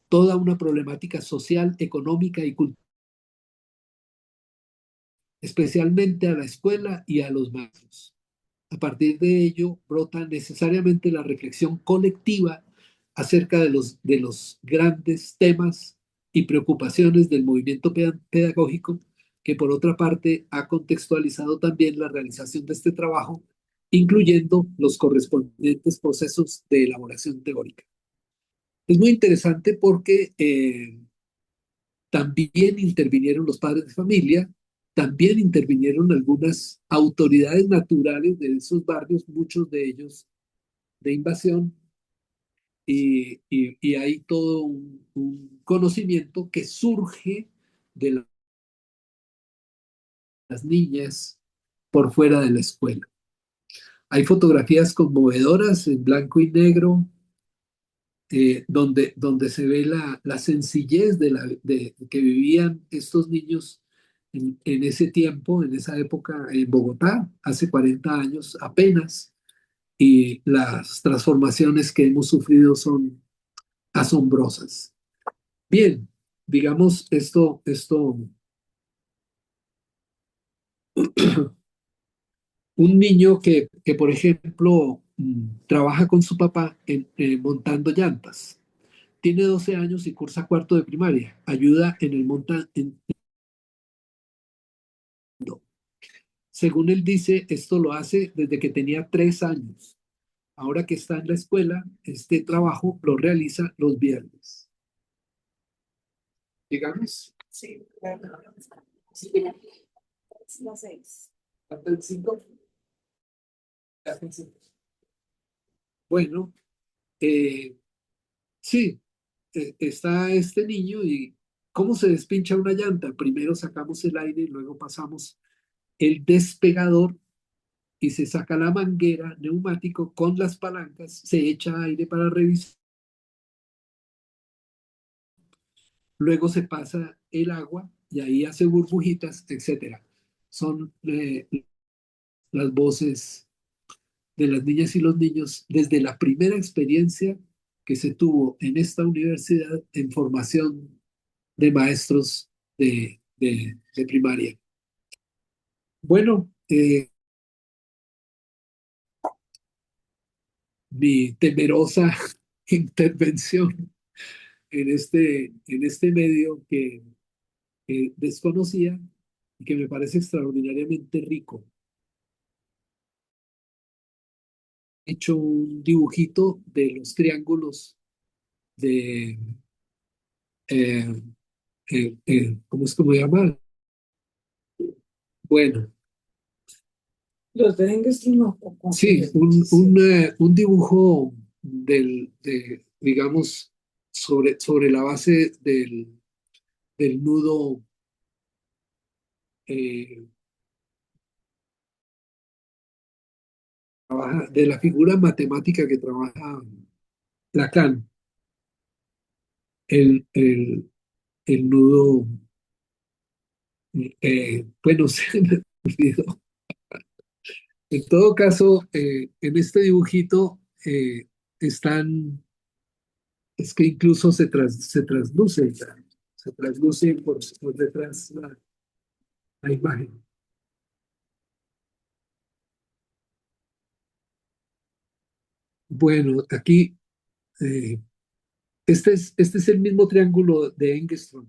toda una problemática social, económica y cultural, especialmente a la escuela y a los maestros. A partir de ello, brota necesariamente la reflexión colectiva acerca de los grandes temas y preocupaciones del movimiento pedagógico, que por otra parte ha contextualizado también la realización de este trabajo, incluyendo los correspondientes procesos de elaboración teórica. Es muy interesante porque también intervinieron los padres de familia, también intervinieron algunas autoridades naturales de esos barrios, muchos de ellos de invasión, y hay todo un conocimiento que surge de las niñas por fuera de la escuela. Hay fotografías conmovedoras en blanco y negro, donde se ve la sencillez de que vivían estos niños en ese tiempo, en esa época en Bogotá, hace 40 años apenas, y las transformaciones que hemos sufrido son asombrosas. Bien, digamos un niño que por ejemplo, trabaja con su papá montando llantas. Tiene 12 años y cursa cuarto de primaria. Ayuda en el según él dice, esto lo hace desde que tenía 3 años. Ahora que está en la escuela, este trabajo lo realiza los viernes. Digamos, Sí, claro. Sí, es las 6. hasta el 5. Bueno, eh, sí, está este niño y ¿cómo se despincha una llanta? Primero sacamos el aire, luego pasamos el despegador y se saca la manguera neumático con las palancas, se echa aire para revisar, luego se pasa el agua y ahí hace burbujitas, etcétera. Son las voces de las niñas y los niños desde la primera experiencia que se tuvo en esta universidad en formación de maestros de primaria. Bueno, mi temerosa intervención en este medio que desconocía y que me parece extraordinariamente rico. He hecho un dibujito de los triángulos de, eh, ¿cómo es que se llama? Bueno, Los de Engström no, sí, un dibujo digamos, sobre la base del nudo, eh, de la figura matemática que trabaja Lacan, el nudo, bueno, se me olvidó. En todo caso, en este dibujito están, es que incluso se trasluce por detrás la imagen. Bueno, aquí, eh, este es el mismo triángulo de Engström.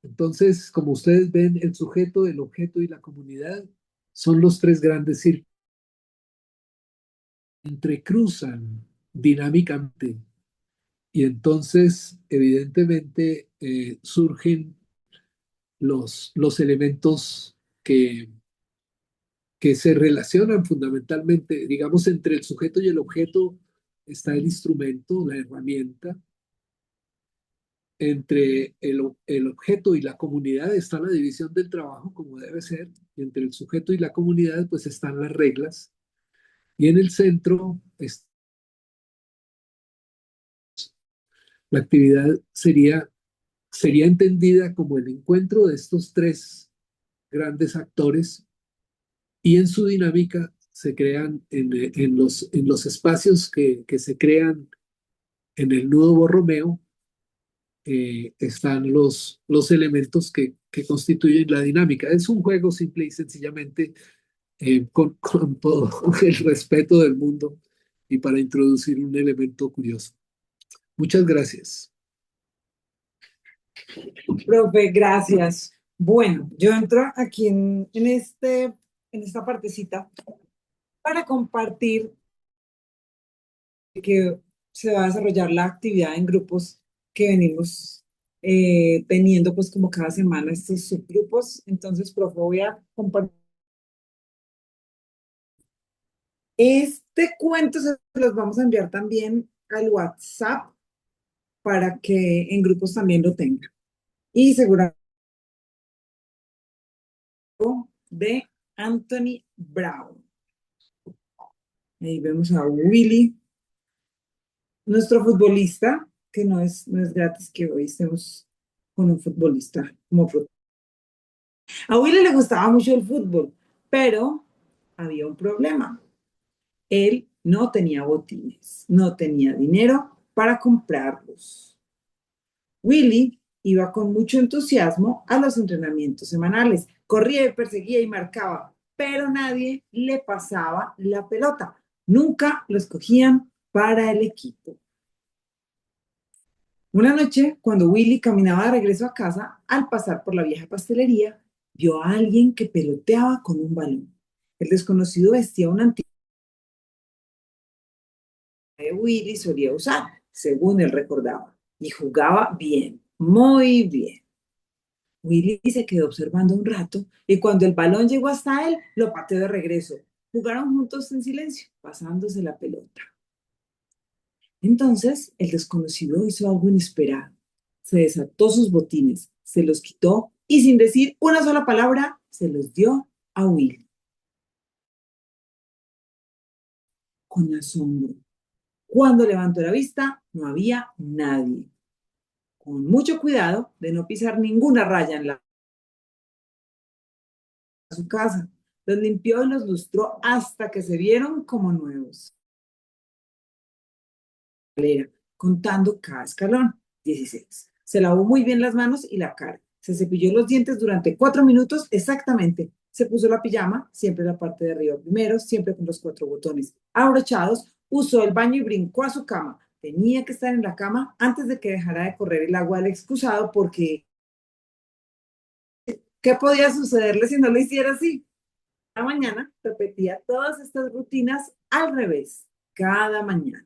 Entonces, como ustedes ven, el sujeto, el objeto y la comunidad son los tres grandes círculos que entrecruzan dinámicamente y entonces, evidentemente, surgen los elementos que se relacionan fundamentalmente, digamos, entre el sujeto y el objeto está el instrumento, la herramienta. Entre el objeto y la comunidad está la división del trabajo, como debe ser, y entre el sujeto y la comunidad, pues están las reglas, y en el centro la actividad sería entendida como el encuentro de estos tres grandes actores, y en su dinámica se crean en los espacios que se crean en el nudo Borromeo, están los elementos que constituyen la dinámica. Es un juego simple y sencillamente con todo el respeto del mundo y para introducir un elemento curioso. Muchas gracias. Profe, gracias. Bueno, yo entro aquí en esta partecita para compartir que se va a desarrollar la actividad en grupos que venimos teniendo pues como cada semana estos subgrupos. Entonces, profe, voy a compartir. Este cuento se los vamos a enviar también al WhatsApp para que en grupos también lo tengan. Y seguramente de Anthony Brown. Ahí vemos a Willy, nuestro futbolista, que no es gratis que hoy estemos con un futbolista como a Willy le gustaba mucho el fútbol, pero había un problema. Él no tenía botines, no tenía dinero para comprarlos. Willy iba con mucho entusiasmo a los entrenamientos semanales. Corría y perseguía y marcaba, pero nadie le pasaba la pelota. Nunca lo escogían para el equipo. Una noche, cuando Willy caminaba de regreso a casa, al pasar por la vieja pastelería, vio a alguien que peloteaba con un balón. El desconocido vestía una antigua de Willy solía usar, según él recordaba, y jugaba bien, muy bien. Willy se quedó observando un rato y cuando el balón llegó hasta él, lo pateó de regreso. Jugaron juntos en silencio, pasándose la pelota. Entonces el desconocido hizo algo inesperado. Se desató sus botines, se los quitó y sin decir una sola palabra, se los dio a Willy. Con asombro. Cuando levantó la vista, no había nadie. Con mucho cuidado de no pisar ninguna raya en su casa, los limpió y los lustró hasta que se vieron como nuevos. Contando cada escalón. 16. Se lavó muy bien las manos y la cara. Se cepilló los dientes durante 4 minutos exactamente. Se puso la pijama, siempre la parte de arriba primero, siempre con los 4 botones abrochados. Usó el baño y brincó a su cama. Tenía que estar en la cama antes de que dejara de correr el agua del excusado porque ¿qué podía sucederle si no lo hiciera así? La mañana repetía todas estas rutinas al revés, cada mañana.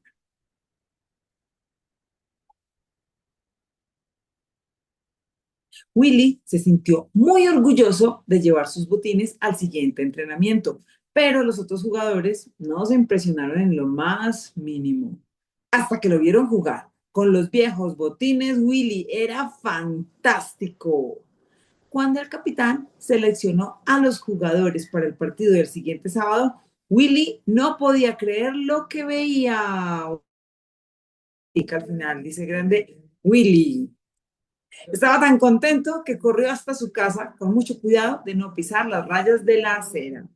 Willy se sintió muy orgulloso de llevar sus botines al siguiente entrenamiento, pero los otros jugadores no se impresionaron en lo más mínimo. Hasta que lo vieron jugar. Con los viejos botines, Willy era fantástico. Cuando el capitán seleccionó a los jugadores para el partido del siguiente sábado, Willy no podía creer lo que veía. Y que al final dice grande, Willy. Estaba tan contento que corrió hasta su casa con mucho cuidado de no pisar las rayas de la acera.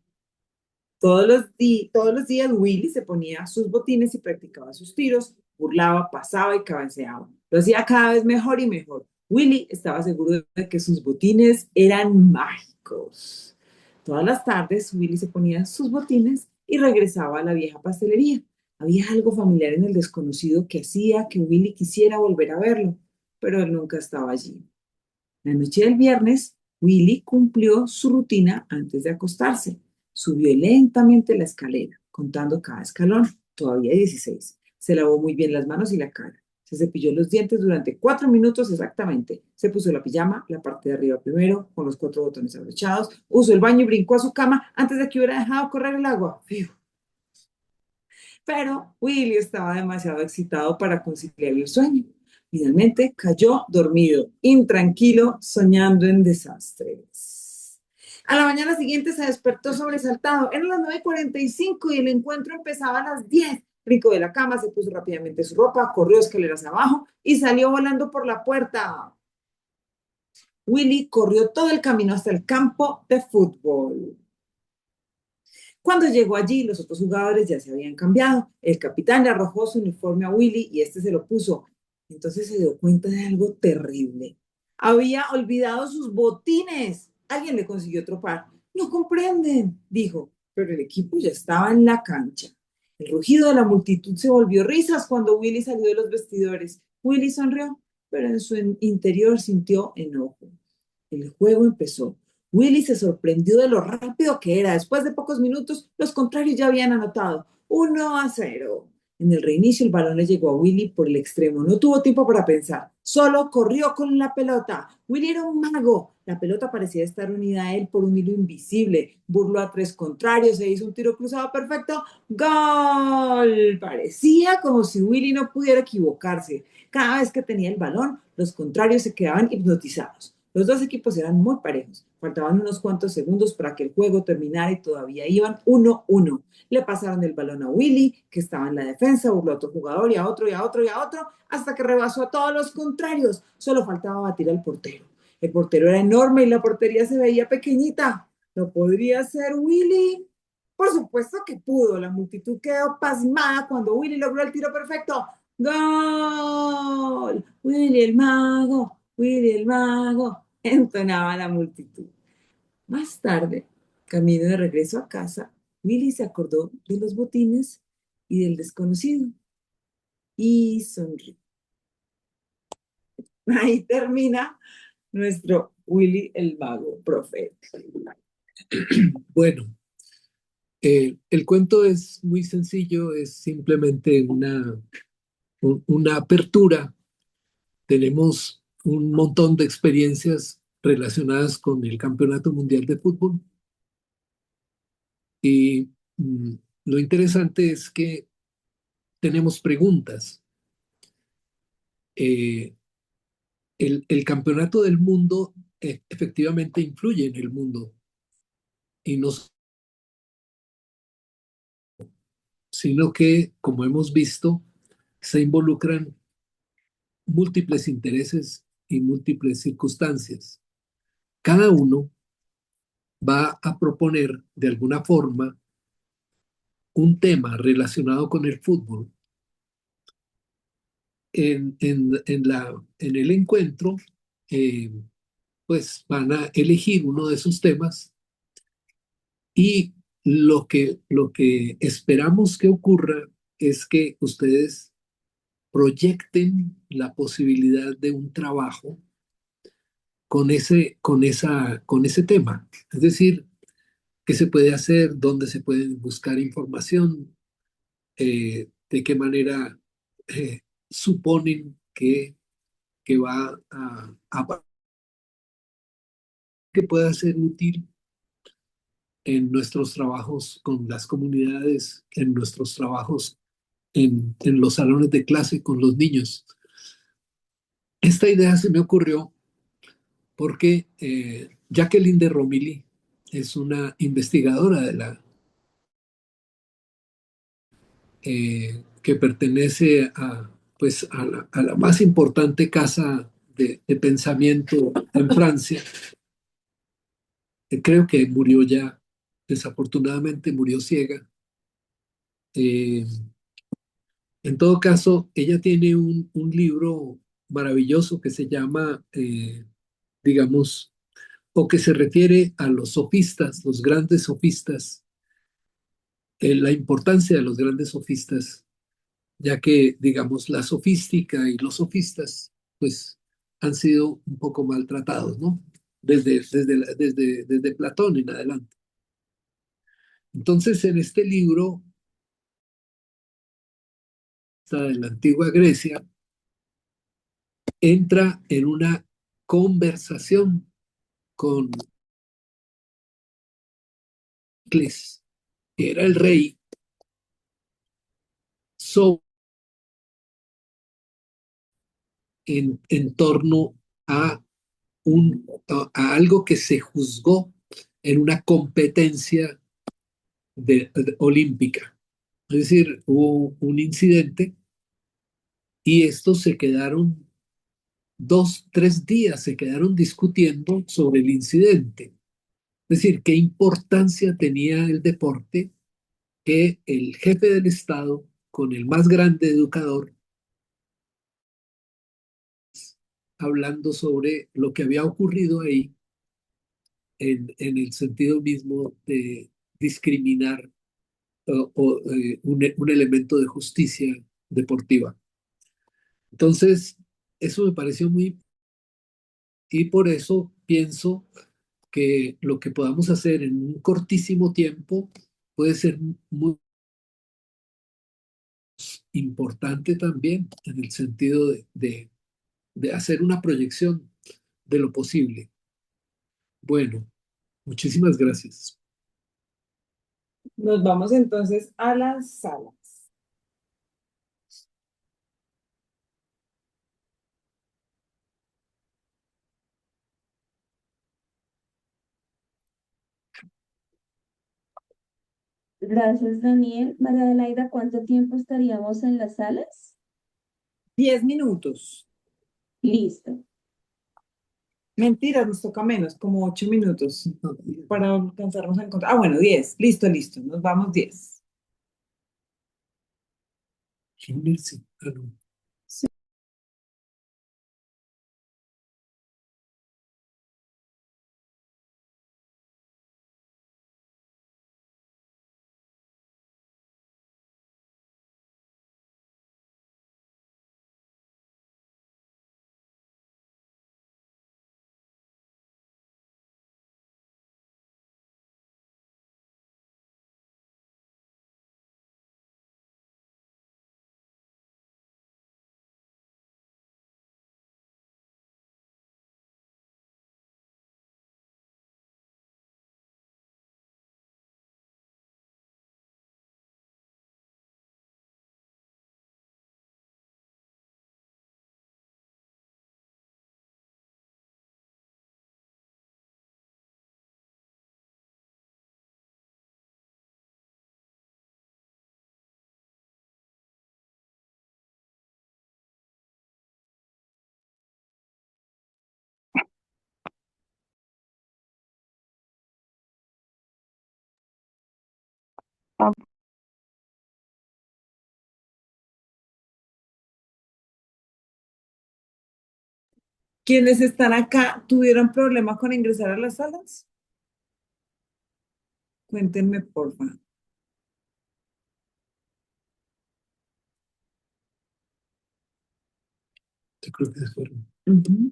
Todos los días Willy se ponía sus botines y practicaba sus tiros, burlaba, pasaba y cabeceaba. Lo hacía cada vez mejor y mejor. Willy estaba seguro de que sus botines eran mágicos. Todas las tardes Willy se ponía sus botines y regresaba a la vieja pastelería. Había algo familiar en el desconocido que hacía que Willy quisiera volver a verlo, pero él nunca estaba allí. La noche del viernes, Willy cumplió su rutina antes de acostarse. Subió lentamente la escalera, contando cada escalón, todavía 16. Se lavó muy bien las manos y la cara. Se cepilló los dientes durante 4 minutos exactamente. Se puso la pijama, la parte de arriba primero, con los 4 botones abrochados. Usó el baño y brincó a su cama antes de que hubiera dejado correr el agua. ¡Fiu! Pero Willy estaba demasiado excitado para conciliar el sueño. Finalmente cayó dormido, intranquilo, soñando en desastres. A la mañana siguiente se despertó sobresaltado. Eran las 9:45 y el encuentro empezaba a las 10. Brincó de la cama, se puso rápidamente su ropa, corrió escaleras abajo y salió volando por la puerta. Willy corrió todo el camino hasta el campo de fútbol. Cuando llegó allí, los otros jugadores ya se habían cambiado. El capitán le arrojó su uniforme a Willy y este se lo puso. Entonces se dio cuenta de algo terrible. Había olvidado sus botines. Alguien le consiguió otro par. No comprenden, dijo, pero el equipo ya estaba en la cancha. El rugido de la multitud se volvió risas cuando Willy salió de los vestidores. Willy sonrió, pero en su interior sintió enojo. El juego empezó. Willy se sorprendió de lo rápido que era. Después de pocos minutos, los contrarios ya habían anotado 1-0. En el reinicio, el balón le llegó a Willy por el extremo. No tuvo tiempo para pensar. Solo corrió con la pelota. Willy era un mago. La pelota parecía estar unida a él por un hilo invisible. Burló a 3 contrarios, se hizo un tiro cruzado perfecto. ¡Gol! Parecía como si Willy no pudiera equivocarse. Cada vez que tenía el balón, los contrarios se quedaban hipnotizados. Los dos equipos eran muy parejos. Faltaban unos cuantos segundos para que el juego terminara y todavía iban 1-1. Le pasaron el balón a Willy, que estaba en la defensa, burló a otro jugador y a otro y a otro y a otro, hasta que rebasó a todos los contrarios. Solo faltaba batir al portero. El portero era enorme y la portería se veía pequeñita. ¿No podría ser Willy? Por supuesto que pudo. La multitud quedó pasmada cuando Willy logró el tiro perfecto. ¡Gol! Willy el mago, Willy el mago, entonaba la multitud. Más tarde, camino de regreso a casa, Willy se acordó de los botines y del desconocido y sonrió. Ahí termina nuestro Willy el mago profeta. Bueno, el cuento es muy sencillo, es simplemente una apertura. Tenemos un montón de experiencias relacionadas con el Campeonato Mundial de Fútbol y lo interesante es que tenemos preguntas. Eh, el Campeonato del Mundo efectivamente influye en el mundo y no, sino que, como hemos visto, se involucran múltiples intereses y múltiples circunstancias. Cada uno va a proponer de alguna forma un tema relacionado con el fútbol en el encuentro. eh, pues van a elegir uno de esos temas y lo que esperamos que ocurra es que ustedes proyecten la posibilidad de un trabajo con ese tema. Es decir, qué se puede hacer, dónde se puede buscar información, de qué manera eh, suponen que va que pueda ser útil en nuestros trabajos con las comunidades, en nuestros trabajos en los salones de clase con los niños. Esta idea se me ocurrió porque Jacqueline de Romilly es una investigadora que pertenece pues, a la más importante casa de pensamiento en Francia. Creo que murió ya, desafortunadamente murió ciega. Eh, en todo caso, ella tiene un libro maravilloso que se llama, digamos, o que se refiere a los sofistas, los grandes sofistas, la importancia de los grandes sofistas, ya que, digamos, la sofística y los sofistas, pues, han sido un poco maltratados, ¿no? Desde Platón en adelante. Entonces, en este libro, de la antigua Grecia, entra en una conversación con Cles, que era el rey, sobre, en torno a, a algo que se juzgó en una competencia olímpica. Es decir, hubo un incidente y estos se quedaron 2, 3 días, se quedaron discutiendo sobre el incidente. Es decir, qué importancia tenía el deporte, que el jefe del Estado, con el más grande educador, hablando sobre lo que había ocurrido ahí en el sentido mismo de discriminar un elemento de justicia deportiva. Entonces, eso me pareció muy, y por eso pienso que lo que podamos hacer en un cortísimo tiempo puede ser muy importante también en el sentido de hacer una proyección de lo posible. Bueno, muchísimas gracias. Nos vamos entonces a las salas. Gracias, Daniel. María Adelaida, ¿cuánto tiempo estaríamos en las salas? 10 minutos. Listo. Mentiras, nos toca menos, como 8 minutos para alcanzarnos a encontrar. Ah, bueno, 10. Listo, listo. Nos vamos 10. Sí, claro. ¿Quienes están acá tuvieron problemas con ingresar a las salas? Cuéntenme, por favor. Yo creo que fueron. Ujú.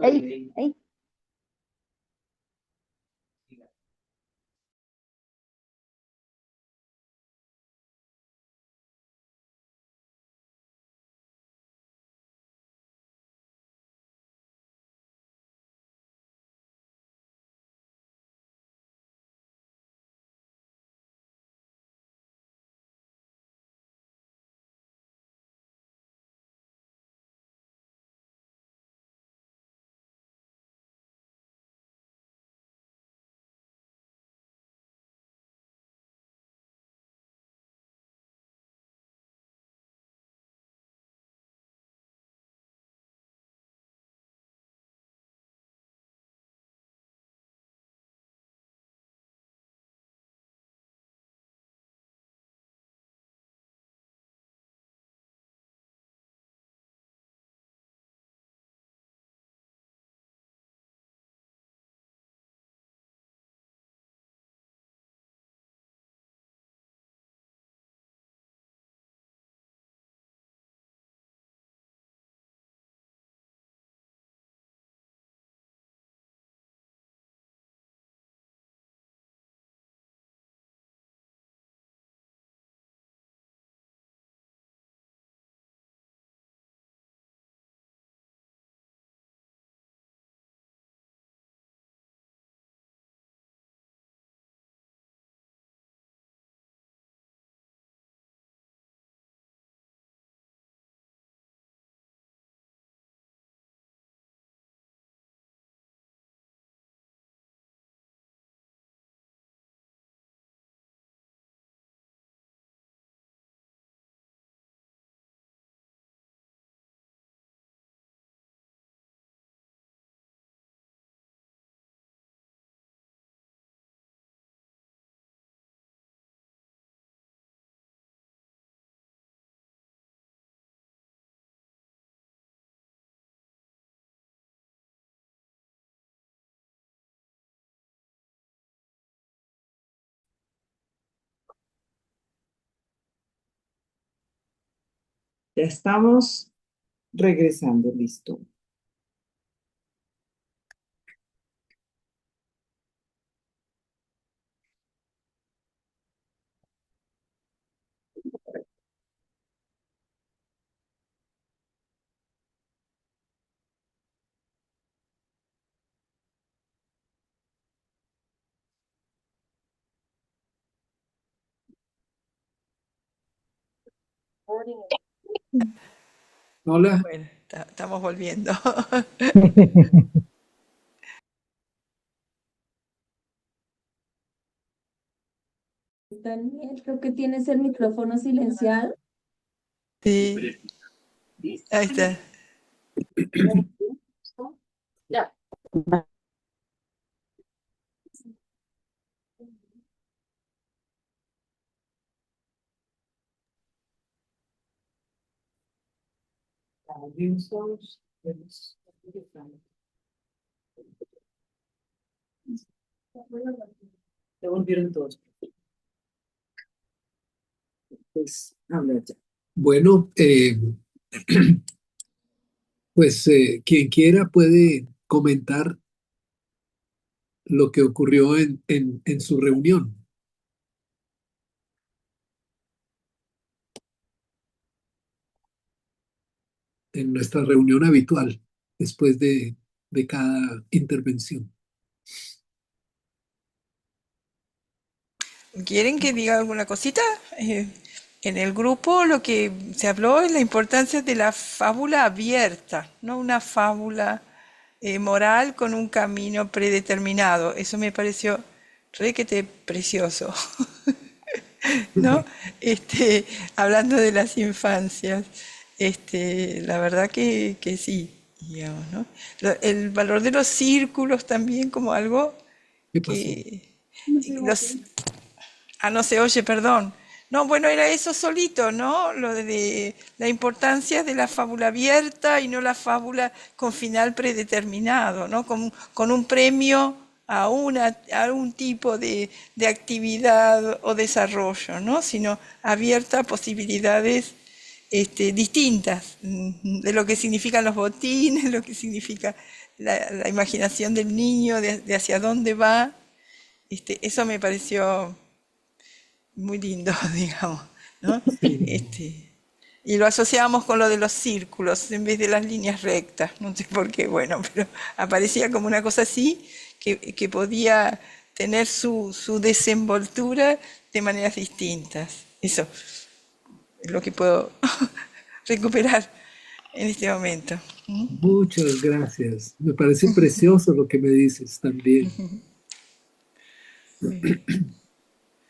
Ey, ey. Ya estamos regresando, listo. Hola. Bueno, estamos volviendo. Daniel, creo que tienes el micrófono silenciado. Sí, ahí está. Ya. Ya volvieron todos. Pues, habla ya. Bueno, pues quien quiera puede comentar lo que ocurrió en su reunión, en nuestra reunión habitual, después de cada intervención. ¿Quieren que diga alguna cosita? En el grupo lo que se habló es la importancia de la fábula abierta, no una fábula moral con un camino predeterminado. Eso me pareció requete precioso, ¿no? Hablando de las infancias, la verdad que sí, digamos, ¿no? El valor de los círculos también como algo ¿Qué pasó? que los, no se oye, perdón. No, bueno, era eso solito, ¿no? Lo de la importancia de la fábula abierta y no la fábula con final predeterminado, ¿no? Con un premio a un tipo de actividad o desarrollo, ¿no? Sino abierta a posibilidades distintas de lo que significan los botines, lo que significa la imaginación del niño, de hacia dónde va. Eso me pareció muy lindo, digamos, ¿no? Sí, Este, y lo asociábamos con lo de los círculos en vez de las líneas rectas, no sé por qué, bueno, pero aparecía como una cosa así que podía tener su desenvoltura de maneras distintas. Eso es lo que puedo recuperar en este momento. ¿Mm? muchas gracias. Me parece precioso lo que me dices también.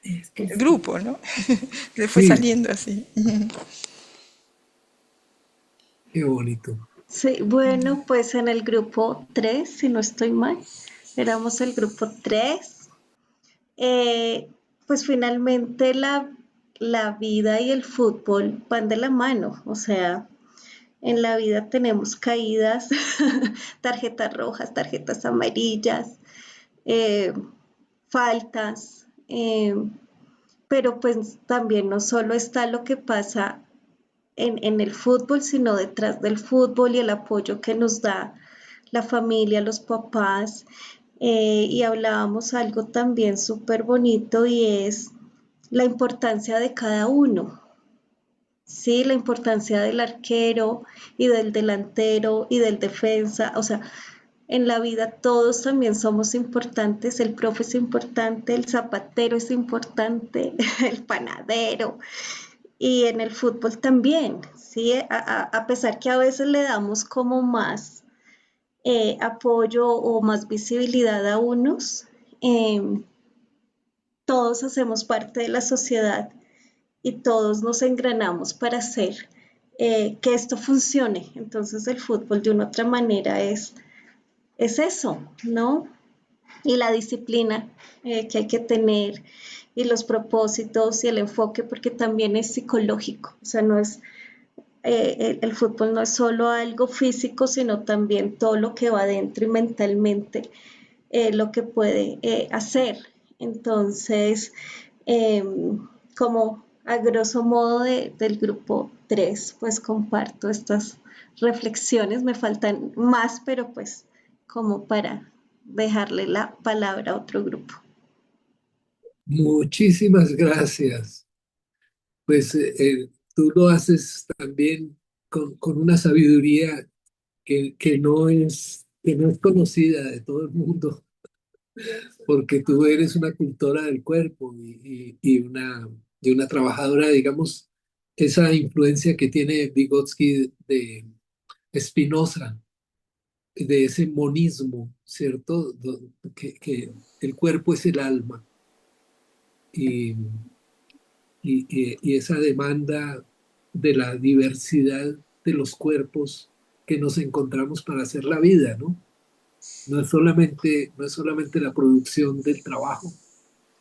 Es que El sí. grupo, ¿no? Le fue Sí, saliendo así. qué bonito. Sí, bueno, pues en el grupo 3, si no estoy mal, éramos el grupo 3. Pues finalmente la vida y el fútbol van de la mano, o sea, en la vida tenemos caídas, tarjetas rojas, tarjetas amarillas, eh, faltas, pero pues también no solo está lo que pasa en el fútbol, sino detrás del fútbol y el apoyo que nos da la familia, los papás. Y hablábamos algo también súper bonito y es la importancia de cada uno. Sí, la importancia del arquero y del delantero y del defensa, o sea, en la vida todos también somos importantes, el profe es importante, el zapatero es importante, el panadero, y en el fútbol también, ¿sí? A pesar que a veces le damos como más apoyo o más visibilidad a unos, eh, todos hacemos parte de la sociedad y todos nos engranamos para hacer que esto funcione. Entonces el fútbol de una otra manera es eso, ¿no? Y la disciplina que hay que tener y los propósitos y el enfoque, porque también es psicológico, o sea, no es el fútbol no es solo algo físico, sino también todo lo que va adentro y mentalmente lo que puede hacer. Entonces, eh, como a grosso modo del grupo 3 pues comparto estas reflexiones, me faltan más, pero pues como para dejarle la palabra a otro grupo. Muchísimas gracias. Pues tú lo haces también con una sabiduría que no es conocida de todo el mundo, porque tú eres una cultora del cuerpo y una trabajadora, digamos, esa influencia que tiene Vygotsky de Spinoza, de ese monismo, ¿cierto? Que el cuerpo es el alma y, y esa demanda de la diversidad de los cuerpos que nos encontramos para hacer la vida, ¿no? No es solamente la producción del trabajo,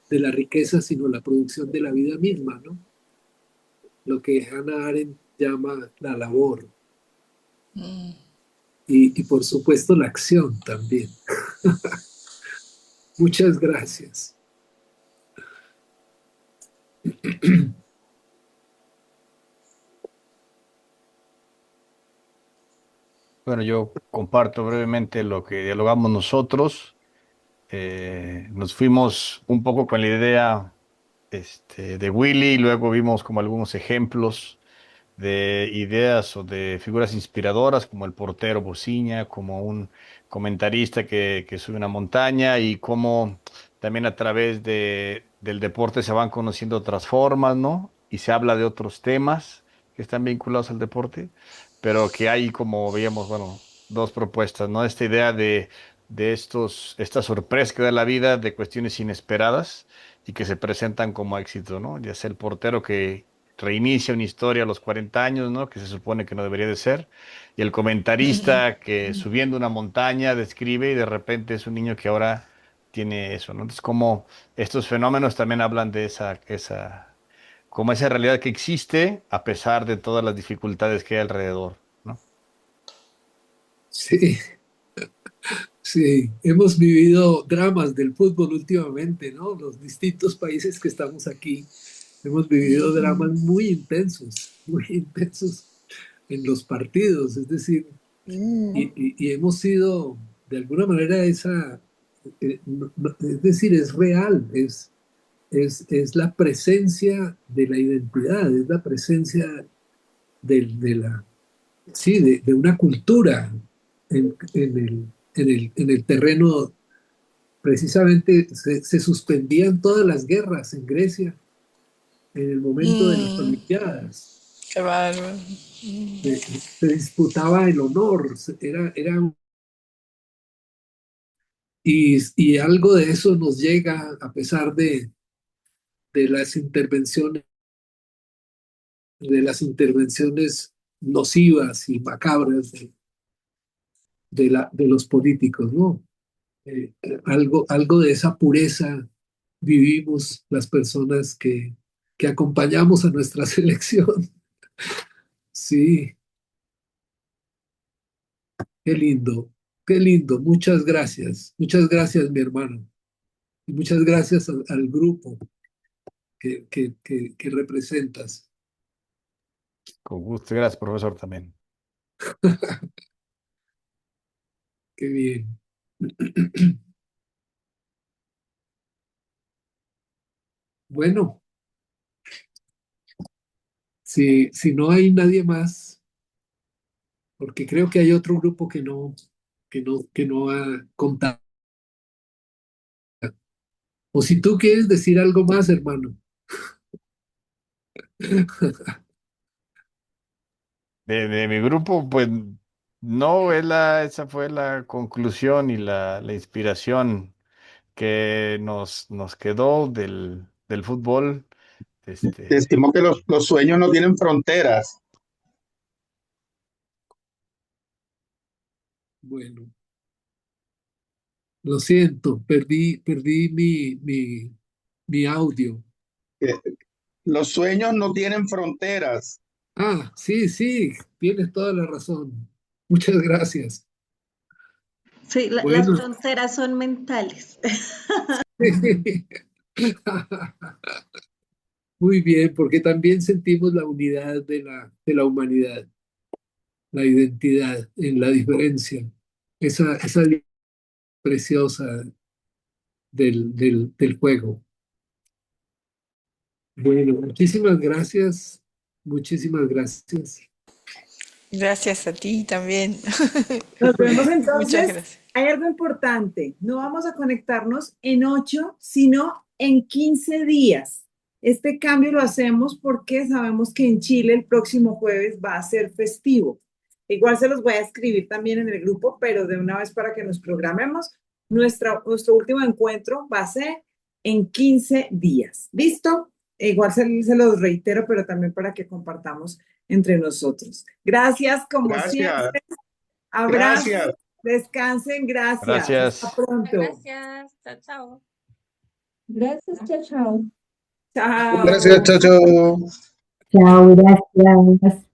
de la riqueza, sino la producción de la vida misma, ¿no? Lo que Hannah Arendt llama la labor y por supuesto la acción también. Muchas gracias. Bueno, yo comparto brevemente lo que dialogamos nosotros. Nos fuimos un poco con la idea de Willy, y luego vimos como algunos ejemplos de ideas o de figuras inspiradoras, como el portero Bociña, como un comentarista que sube una montaña, y cómo también a través del deporte se van conociendo otras formas, ¿no? Y se habla de otros temas que están vinculados al deporte, pero que hay, como veíamos, bueno, dos propuestas, ¿no? Esta idea esta sorpresa que da la vida de cuestiones inesperadas y que se presentan como éxito, ¿no? Ya sea el portero que reinicia una historia a los 40 años, ¿no? Que se supone que no debería de ser. Y el comentarista que subiendo una montaña describe y de repente es un niño que ahora tiene eso, ¿no? Entonces, como estos fenómenos también hablan de como esa realidad que existe a pesar de todas las dificultades que hay alrededor, ¿no? Sí, sí, hemos vivido dramas del fútbol últimamente, ¿no? Los distintos países que estamos aquí hemos vivido dramas muy intensos en los partidos, es decir, y hemos sido de alguna manera es decir, es real, es la presencia de la identidad, es la presencia de la, sí, de una cultura en el terreno. Precisamente se suspendían todas las guerras en Grecia en el momento de las Mm, Olimpiadas. qué bárbaro. Se disputaba el honor, y algo de eso nos llega a pesar de las intervenciones, de las intervenciones nocivas y macabras de los políticos, ¿no? Algo de esa pureza vivimos las personas que acompañamos a nuestra selección. Sí, qué lindo, qué lindo. Muchas gracias, mi hermano. Y muchas gracias al grupo que representas. Con gusto. Gracias, profesor, también. Qué bien. Bueno, si no hay nadie más, porque creo que hay otro grupo que no ha contado. O si tú quieres decir algo más, hermano. De mi grupo, pues no, esa fue la conclusión y la inspiración que nos quedó del fútbol. Este, Decimos que los sueños no tienen fronteras. Bueno, lo siento, perdí mi audio. eh, Los sueños no tienen fronteras. Ah, sí, sí, tienes toda la razón. Muchas gracias. Sí, las Bueno, fronteras son mentales. muy bien, porque también sentimos la unidad de la humanidad, la identidad en la diferencia, esa línea preciosa del juego. Bueno, muchísimas gracias, muchísimas gracias. Gracias a ti también. Nos vemos Muchas entonces. gracias. Hay algo importante. No vamos a conectarnos en 8, sino en 15 días. Este cambio lo hacemos porque sabemos que en Chile el próximo jueves va a ser festivo. Igual se los voy a escribir también en el grupo, pero de una vez para que nos programemos. Nuestro último encuentro va a ser en 15 días. ¿Listo? Igual se los reitero, pero también para que compartamos entre nosotros. Gracias, como Gracias, siempre. Abrazos, gracias. descansen, gracias. Hasta gracias. pronto. Gracias. Chao, chao. Gracias, chao, chao. Chao. Gracias, chao, chao. Chao, gracias.